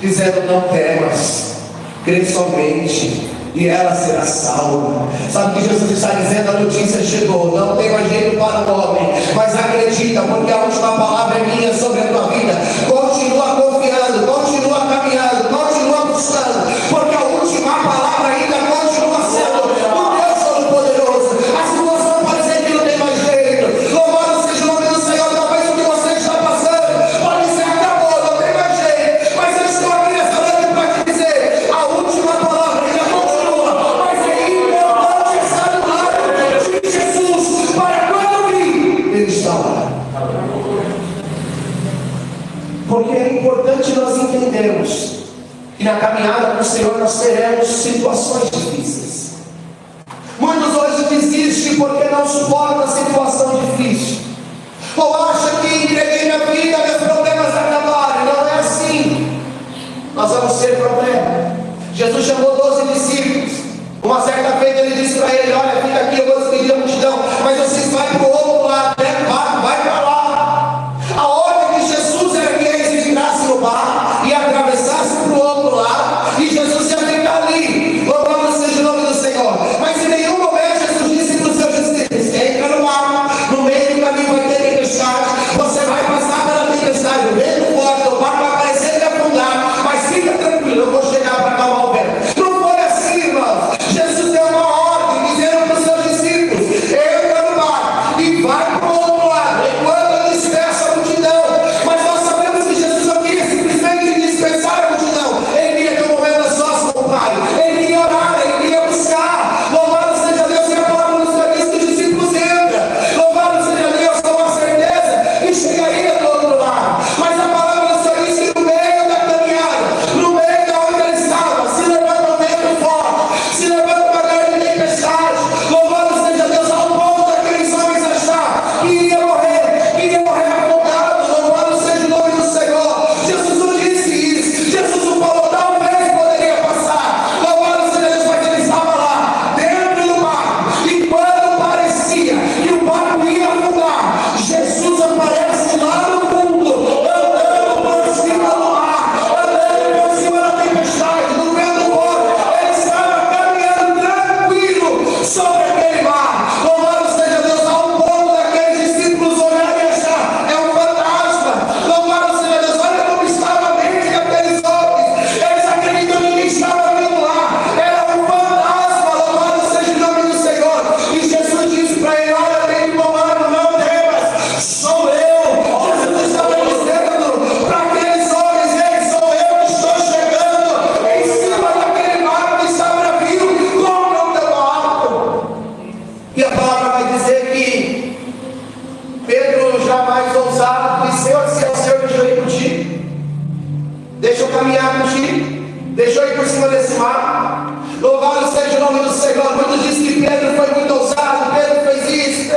dizendo: não temas, crê somente, e ela será salva. Sabe o que Jesus está dizendo? A notícia chegou, não tem mais jeito para o homem, mas acredita, porque a última palavra é minha sobre a tua vida. Continua confiando, continua caminhando, continua buscando, porque a última palavra ainda continua sendo o Deus Todo-Poderoso. A situação pode ser que não tem mais jeito. Louvado seja o nome do Senhor. Talvez o que você está passando pode ser acabou, não tem mais jeito, mas eu estou aqui nessa noite para te dizer: a última palavra ainda continua. Mas é importante estar do lado de Jesus, para quando vir, ele está lá. Porque é importante nós entendermos que na caminhada com o Senhor nós teremos situações difíceis. Muitos hoje desistem porque não suportam a situação difícil, ou acham que entreguei minha vida, meus problemas acabaram. Não é assim. Nós vamos ter problema. Jesus chamou 12 discípulos. Uma certa feita ele disse para ele: olha, fica aqui, eu vou despedir a multidão, mas vocês vão para o outro lado, pega o barco, vai para lá. A ordem de Jesus era que eles entrassem no barco e atravessassem para o outro lado, e Jesus ia ficar ali. Louvado seja o nome do Senhor. Mas em nenhum momento Jesus disse para os seus discípulos: entra no barco, no meio do caminho vai ter tempestade, você vai passar pela tempestade, o vento forte, o barco vai parecer que afundar, mas fica tranquilo, eu vou chegar para acalmar o vento. Não foi assim, irmãos. Jesus deu uma ordem, dizendo para os seus discípulos: entra no barco e vai para o outro lado, enquanto eu disperso a multidão. Mas nós sabemos que Jesus não queria simplesmente dispersar a multidão, ele queria que eu movesse sós com o Pai, ele desse mar. Louvado seja o nome do Senhor. Muitos dizem que Pedro foi muito ousado, Pedro fez isso,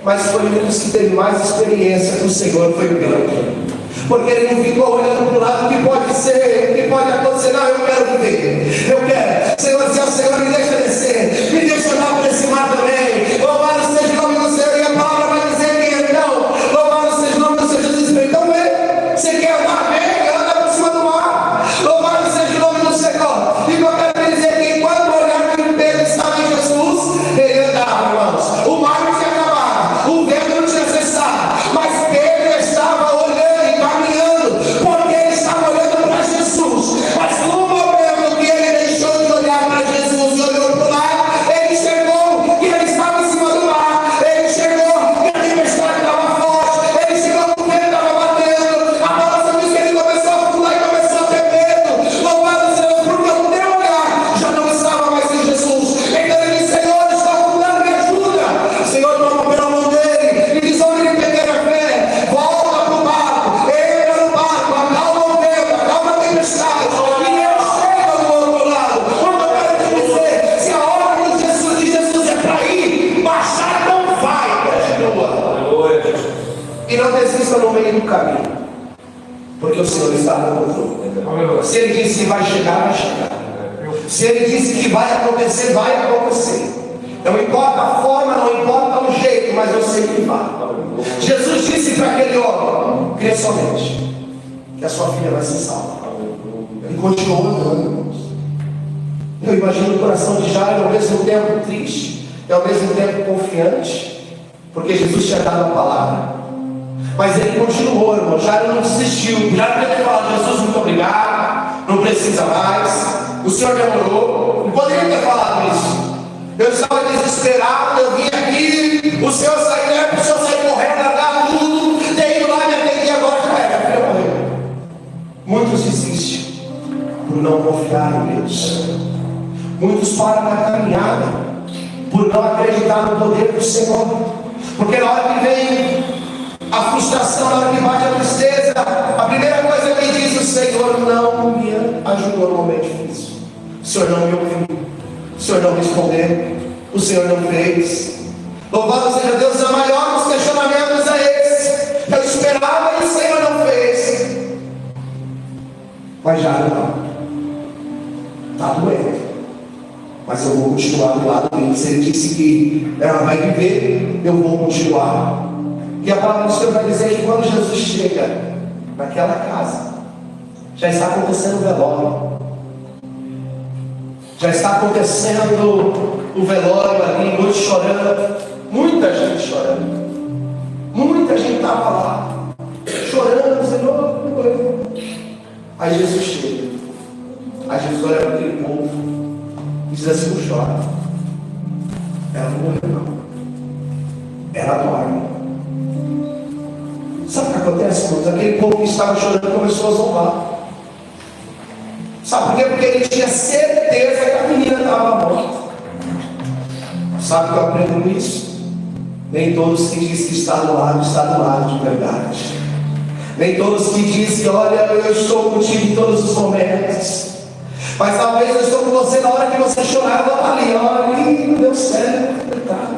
mas foi um dos que teve mais experiência com o Senhor, foi o Pedro. Porque ele não ficou olhando para o lado, o que pode ser, o que pode acontecer. Não, eu quero viver, eu quero. Senhor, se é o Senhor, me deixa descer, me deixa andar por esse mar também. Louvado seja o nome do Senhor. E a palavra vai dizer que então, louvado seja o nome do Senhor. Jesus disse: então vem, você quer andar, vem, anda por cima do mar. Louvado seja o nome do Senhor. E eu quero dizer que enquanto olhar que Pedro estava em Jesus, ele andava, irmãos. O mar não tinha acabado, o vento não tinha cessado, mas Pedro estava olhando e caminhando, porque ele estava olhando para Jesus. Mas no momento que ele deixou de olhar para Jesus e olhou para o mar, ele enxergou que ele estava em cima do mar, ele enxergou que a tempestade estava forte, ele enxergou que o vento estava batendo. A palavra diz que ele começou a pular e começou a ter medo. Louvado seja Deus, porque o teu olhar já não estava mais em Jesus. Então ele disse: Senhor, está pulando, me ajuda. O Senhor toma pela mão dele e diz: onde ele pegar a fé, volta para o barco, entra no barco, acalma o vento, acalma a tempestade, e ele chega do outro lado. Quando eu quero te dizer, se a ordem de Jesus é para ir, baixar não vai, continua. Aleluia. E não desista no meio do caminho, porque o Senhor está no controle. Se ele disse que vai chegar, vai chegar. Se ele disse que vai acontecer, vai acontecer. Não importa a forma, não importa o jeito, mas eu sei que vai. Jesus disse para aquele homem: crê somente, que a sua filha vai ser salva. Ele continuou andando, irmãos. Eu imagino o coração de Jairo ao mesmo tempo triste e ao mesmo tempo confiante, porque Jesus tinha dado a palavra. Mas ele continuou, irmão. Jairo não desistiu. Jairo poderia ter falado: Jesus, muito obrigado, não precisa mais, o Senhor demorou. Não poderia ter falado isso. Eu estava desesperado, eu vim aqui, o Senhor saiu, o Senhor saiu correndo, largar tudo, ter ido lá, me atender, agora já era, a filha morreu. Muitos desistem por não confiar em Deus. Muitos param na caminhada por não acreditar no poder do Senhor. Porque na hora que vem a frustração, na hora que bate a tristeza, a primeira coisa que diz: o Senhor não me ajudou no momento difícil, o Senhor não me ouviu, o Senhor não respondeu, o Senhor não fez. Louvado seja Deus. O maior dos questionamentos é esse: eu esperava e o Senhor não fez. Mas já não está doendo, mas eu vou continuar do lado dele. Se ele disse que ela vai viver, eu vou continuar. E a palavra do Senhor vai dizer que quando Jesus chega naquela casa, já está acontecendo o velório. Já está acontecendo o velório ali, muitos chorando, muita gente chorando. Muita gente estava lá, chorando, Senhor. Aí Jesus chega. Aí Jesus olha para aquele povo e diz assim: não chora. Ela não morreu, não. Ela dorme. Sabe o que acontece, irmãos? Aquele povo que estava chorando começou a zombar. Sabe por quê? Porque ele tinha certeza que a menina estava morta. Sabe o que eu aprendo com isso? Nem todos que dizem que está do lado de verdade. Nem todos que dizem que, olha, eu estou contigo em todos os momentos. Mas talvez eu estou com você na hora que você chorar, eu estou ali, olha, não deu certo, tá?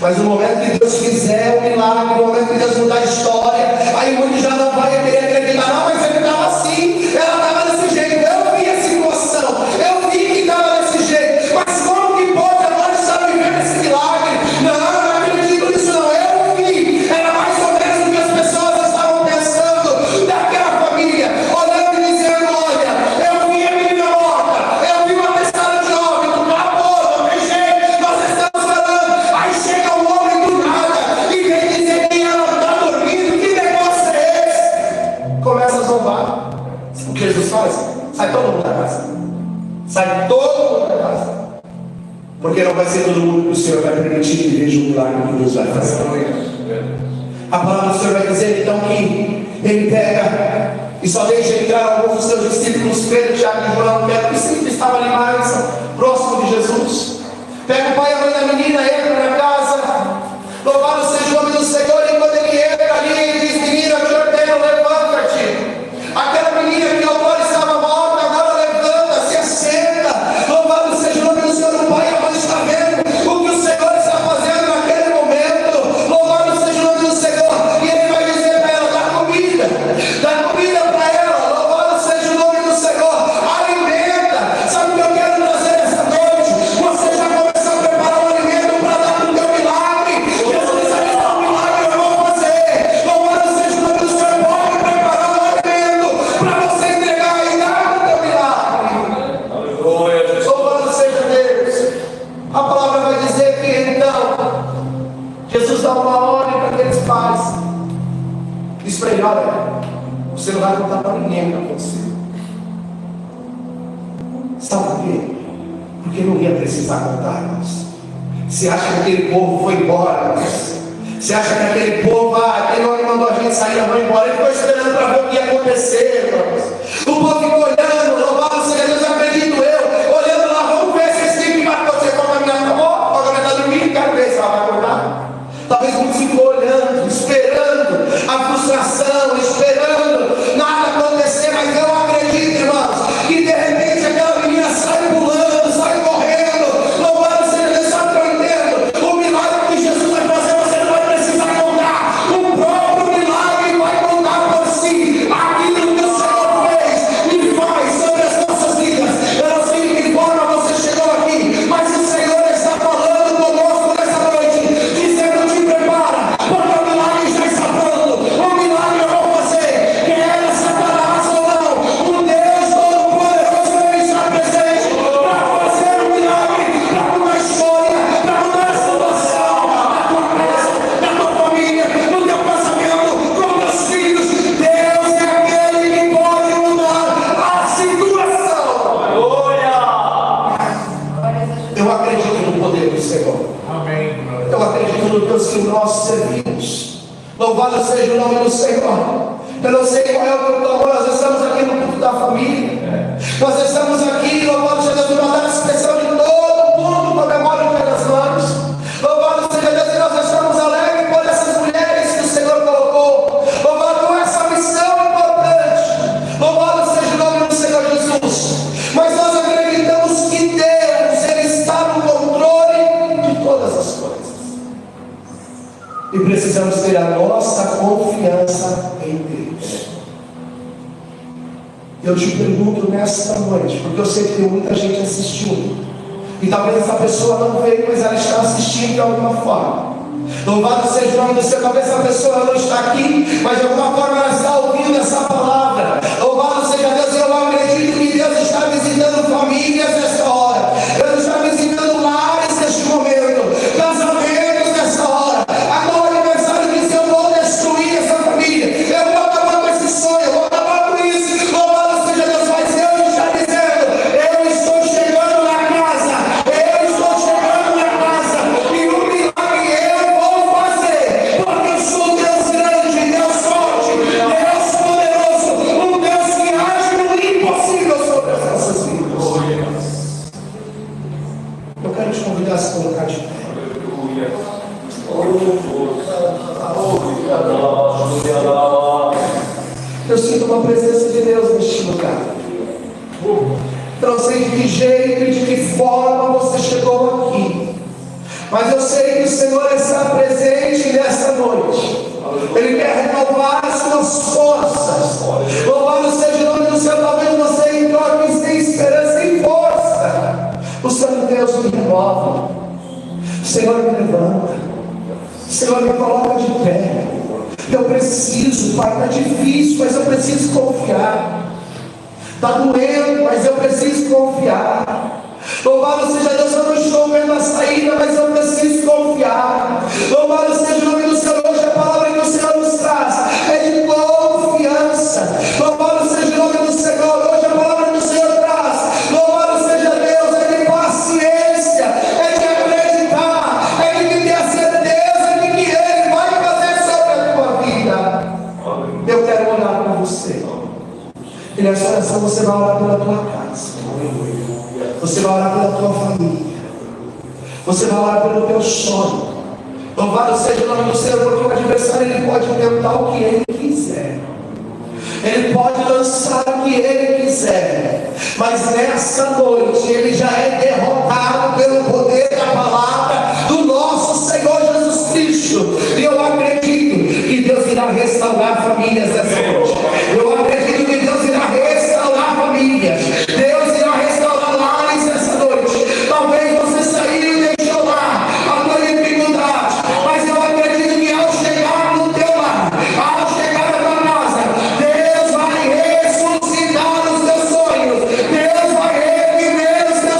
Mas no momento que Deus fizer o milagre, no momento que Deus mudar a história, aí muitos já não vai querer acreditar: não, mas ele estava assim, ela estava desse jeito, eu vi a situação, eu vi que estava desse jeito, mas como que pode agora estar vivendo esse milagre? Não, não acredito nisso não, eu vi. Era mais ou menos o que as pessoas estavam pensando daquela família, olhando e dizendo: olha, eu vi a menina morta, eu vi uma testada de óbito, acabou, não tem jeito, nós estamos falando. Aí chega um homem do nada e vem dizer que ela está dormindo, que negócio é esse? Começa a zombar. O que Jesus faz? Sai todo mundo da casa. Sai todo mundo da casa. Porque não vai ser todo mundo que o Senhor vai permitir que veja o milagre que Deus vai fazer. A palavra do Senhor vai dizer então que ele pega e só deixa entrar alguns dos seus discípulos, Pedro, Tiago e João, que sempre estava ali mais próximo de Jesus. Pega o pai e a mãe da menina, entra na casa. Louvado seja o nome do Senhor. E quando ele entra ali, ele diz: menina, eu te ordeno, levanta-te. Aquela menina que outrora estava morta, agora levanta-se, assenta. Você não vai contar para ninguém o que aconteceu. Sabe por quê? Porque não ia precisar contar, irmãos. Você acha que aquele povo foi embora, irmãos? Você acha que aquele povo, aquele homem mandou a gente sair, não vai embora? Ele ficou esperando para ver o que ia acontecer, irmãos. O povo ficou olhando, louvado seja Deus, acredito eu, olhando lá, vamos ver se esse time vai acontecer com a caminhada. Acabou, a caminhada está dormindo, quero ver se ela vai acordar. Talvez muitos ficou olhando, esperando a frustração, esperando nada acontecer, mas eu acredito, irmãos, que de repente aquela menina sai pulando, sai correndo, louvado seja Deus, sabe o que eu entendo? O milagre que Jesus vai fazer, você não vai precisar contar, o próprio milagre vai contar por si, aquilo que o Senhor fez e faz sobre as nossas vidas. Eu não sei de que forma você chegou aqui, mas o Senhor está falando conosco nessa noite, dizendo: te prepara, porque o milagre já está pronto, o milagre eu vou fazer, quer Satanás ou não, o Deus Todo-Poderoso ele está presente para fazer um milagre, para mudar a história, para mudar a situação na tua casa, na tua família, no teu casamento, com teus filhos. Deus é aquele que pode mudar a situação. Eu acredito no poder do Senhor. Eu acredito no Deus que nós servimos. Louvado seja o nome do Senhor. Eu não sei qual é o teu clamor. Nós estamos aqui no culto da família. Nós estamos aqui, louvado seja Deus, numa data especial de todo mundo comemora o Dia das Mães. Louvado seja Deus, que nós estamos alegres por essas mulheres que o Senhor colocou. Louvado por essa missão importante. Louvado seja o nome do Senhor Jesus. Mas nós acreditamos que Deus, Ele está no controle de todas as coisas. E precisamos ter a nossa confiança em Deus. Eu te pergunto nesta noite, porque eu sei que tem muita gente assistindo, e talvez essa pessoa não veio, mas ela está assistindo de alguma forma. Louvado seja o nome do Senhor. Talvez essa pessoa não está aqui, mas de alguma forma ela está ouvindo essa palavra. Louvado seja Deus. Eu acredito que Deus está visitando famílias nessa hora. Deus está visitando lares neste momento, casamentos nessa hora. Agora o aniversário diz: eu vou destruir essa família, eu vou acabar com esse sonho, eu vou acabar com isso. Louvado seja Deus. Mas Deus está dizendo: eu estou chegando na casa, eu estou chegando na casa, e o milagre eu vou fazer, porque eu sou Deus grande, Deus forte, Deus poderoso, um Deus que age no impossível sobre as nossas vidas. Eu quero te convidar a se colocar de pé. Eu sinto uma presença de Deus neste lugar. Eu não sei de que jeito e de que forma você chegou aqui, mas eu sei que o Senhor está presente nesta noite. Ele quer renovar as suas forças. Louvado seja o nome do Senhor. Talvez você entrou aqui sem esperança e força. O Senhor Deus me renova. O Senhor me levanta. O Senhor me coloca de pé. Eu preciso, Pai, está difícil, mas eu preciso confiar. Está doendo, mas eu preciso confiar. Louvado seja Deus, eu não estou vendo a saída, mas eu preciso confiar. Louvado seja o nome do Senhor. Hoje a palavra que o Senhor nos traz é de confiança. Louvado seja o nome do Senhor. Hoje a palavra que o Senhor traz, louvado seja Deus, é de paciência, é de acreditar, é de ter a certeza de que Ele vai fazer sobre a tua vida. Eu quero orar por você. E nessa oração você vai orar pela tua casa, você vai orar pela tua família, você vai orar pelo teu sonho. Louvado seja o nome do Senhor, porque o adversário ele pode tentar o que ele quiser, ele pode lançar o que ele quiser, mas nessa noite ele já é derrotado pelo poder da palavra do nosso Senhor Jesus Cristo. E eu acredito que Deus irá restaurar famílias nessa noite. Eu acredito que Deus irá restaurar famílias. Deus irá restaurar lares nessa noite. Talvez você saiu e deixou lá a tua dificuldade, mas eu acredito que ao chegar no teu lar, ao chegar na tua casa, Deus vai ressuscitar os teus sonhos, Deus vai reviver os teus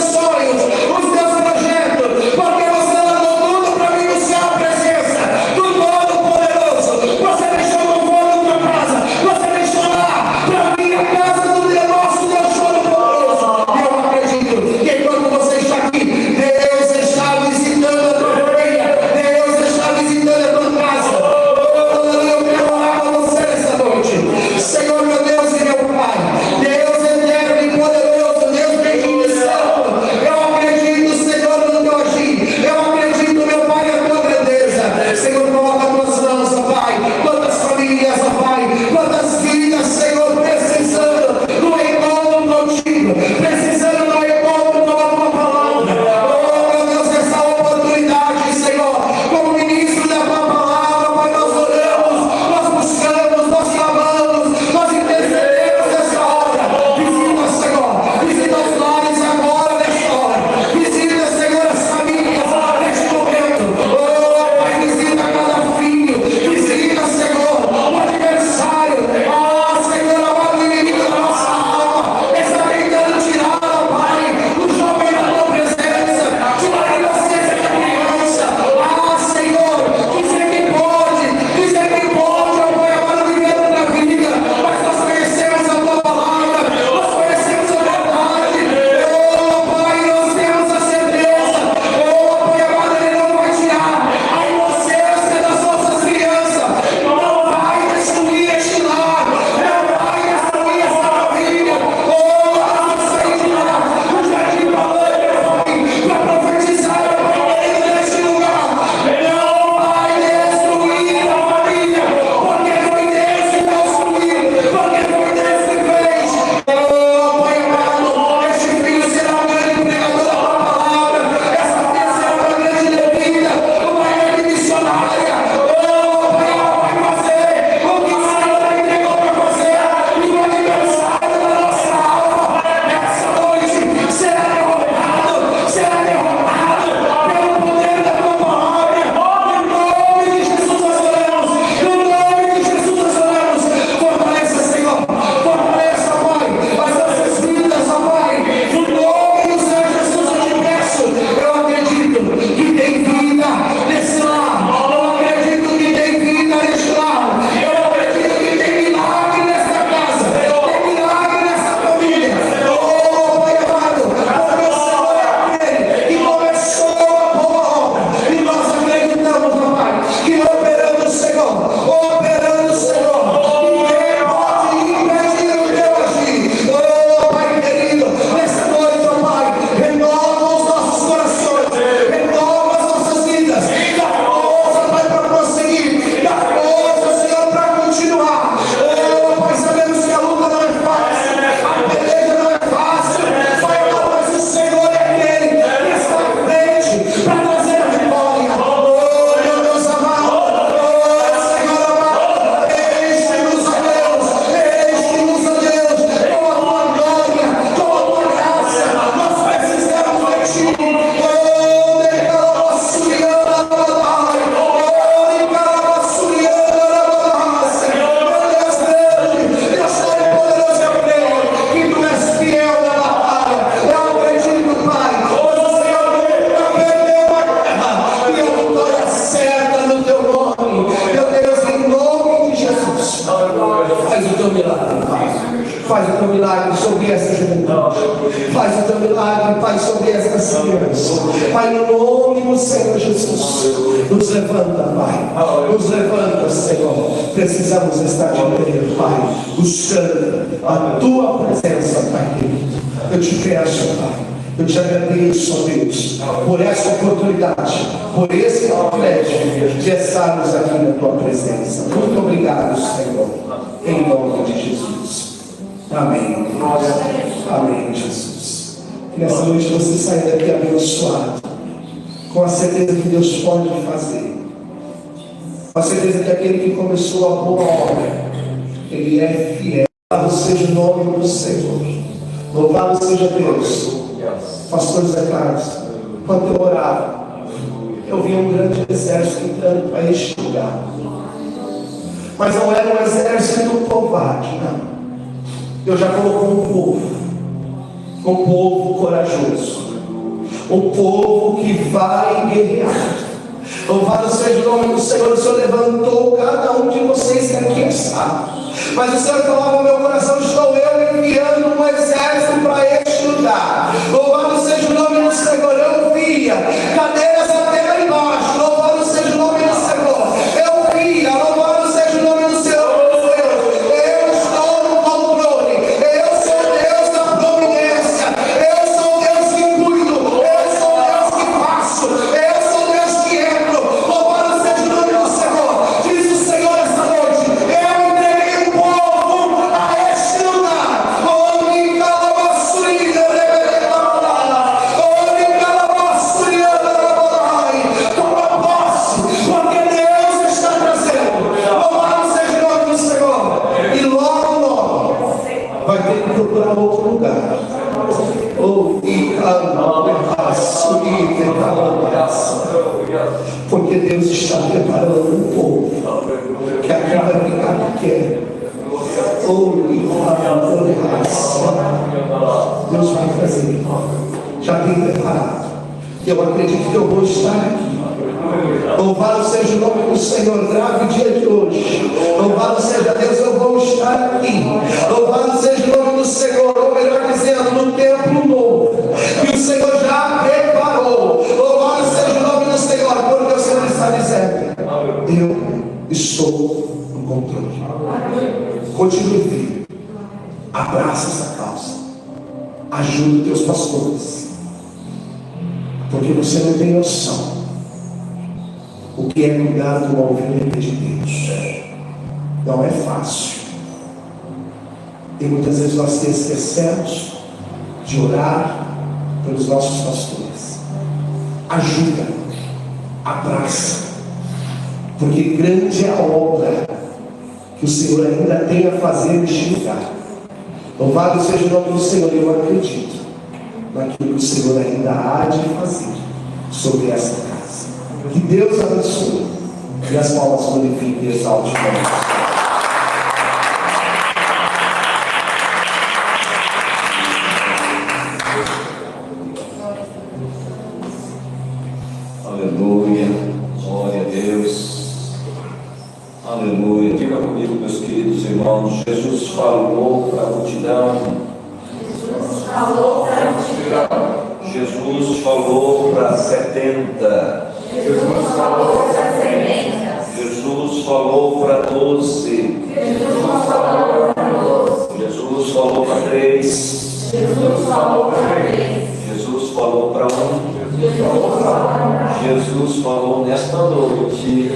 autoridade, Pai, sobre estas crianças. Pai, no nome do Senhor Jesus, nos levanta, Pai. Nos levanta, Senhor. Precisamos estar de manhã, Pai, buscando a Tua presença, Pai querido. Eu te peço, Pai. Eu te agradeço, ó Deus, por essa oportunidade, por esse privilégio de estarmos aqui na Tua presença. Muito obrigado, Senhor, em nome de Jesus. Amém. Amém, Jesus. Que nessa noite você saia daqui abençoado, com a certeza que Deus pode fazer, com a certeza que aquele que começou a boa obra, Ele é fiel. Louvado seja o nome do Senhor. Louvado seja Deus. Pastor Zé Carlos, quando eu orava, eu via um grande exército entrando para este lugar. Mas não era um exército covarde, não. Eu já colocou um povo corajoso, um povo que vai guerrear. Louvado seja o nome do Senhor. O Senhor levantou cada um de vocês que aqui está. Mas o Senhor falava no meu coração: estou eu enviando um exército para este lugar. Louvado seja o nome do Senhor. Eu via cadeiras até lá embaixo. Louvado seja o nome do Senhor. Eu via, louvado seja o nome do Senhor. Eu estou no controle. Eu sou Deus da providência. Eu sou Deus que cuido. Eu sou Deus que faço. Eu sou Deus que entro. Louvado seja o nome do Senhor. Diz o Senhor esta noite: eu entreguei o povo a este lugar. Onde calabassuria, toma posse, porque Deus está trazendo. Louvado seja o nome do Senhor. E logo vai ter que procurar outro lugar. Porque Deus está preparando um povo que aqui vai ficar pequeno. Deus vai fazer. Já tem preparado. Eu acredito que eu vou estar aqui. Louvado seja o nome do Senhor. Grave o dia de hoje. Louvado seja Deus, eu vou estar aqui. Louvado seja o nome do Senhor. Ou melhor dizendo, no templo novo que o Senhor já preparou. Louvado seja o nome do Senhor. Porque o Senhor está dizendo: eu estou no controle. Continue firme. Abraça essa causa. Ajude os teus pastores. Porque você não tem noção o que é cuidar de uma ovelha de Deus. Não é fácil. E muitas vezes nós esquecemos de orar pelos nossos pastores. Ajuda, abraça, porque grande é a obra que o Senhor ainda tem a fazer neste lugar. Louvado seja o nome do Senhor. Eu acredito naquilo que o Senhor ainda há de fazer sobre essa casa. Que Deus abençoe e as palmas glorifiquem e exalte o nome. Aleluia, glória a Deus, aleluia. Diga comigo, meus queridos irmãos: Jesus falou para a multidão. Jesus falou para a multidão. Jesus falou para 70. Jesus falou para 70. Jesus falou para 12. Jesus falou para 12. Jesus falou para 3. Jesus falou para 3. Jesus falou para 1. Jesus falou nesta noite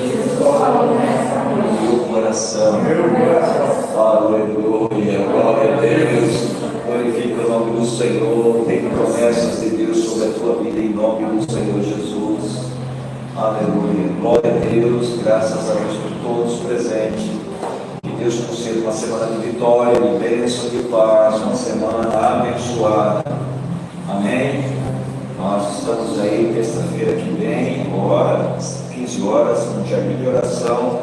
no meu coração. Aleluia, glória a Deus. Glorifica o nome do Senhor. Tem promessas de Deus sobre a tua vida em nome do Senhor Jesus. Aleluia, glória a Deus. Graças a Deus por todos presentes. Que Deus conceda uma semana de vitória, de bênção, de paz, uma semana abençoada. Amém. Nós estamos aí terça-feira que vem, agora, às 15 horas, no jardim de oração,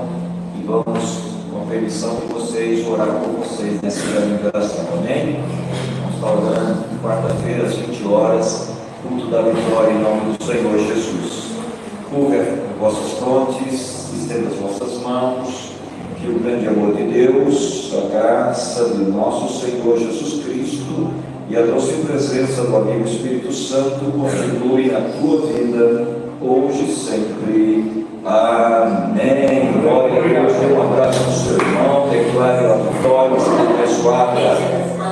e vamos, com a permissão de vocês, orar por vocês nesse jardim de oração. Amém? Vamos estar orando quarta-feira, às 20 horas, culto da vitória em nome do Senhor Jesus. Cubra vossas frontes, estenda as vossas mãos, que o grande amor de Deus, a graça do nosso Senhor Jesus Cristo e a doce presença do amigo Espírito Santo continue na tua vida, hoje e sempre. Amém. Glória a Deus. Dê um abraço no seu irmão, declare a vitória, seja abençoada.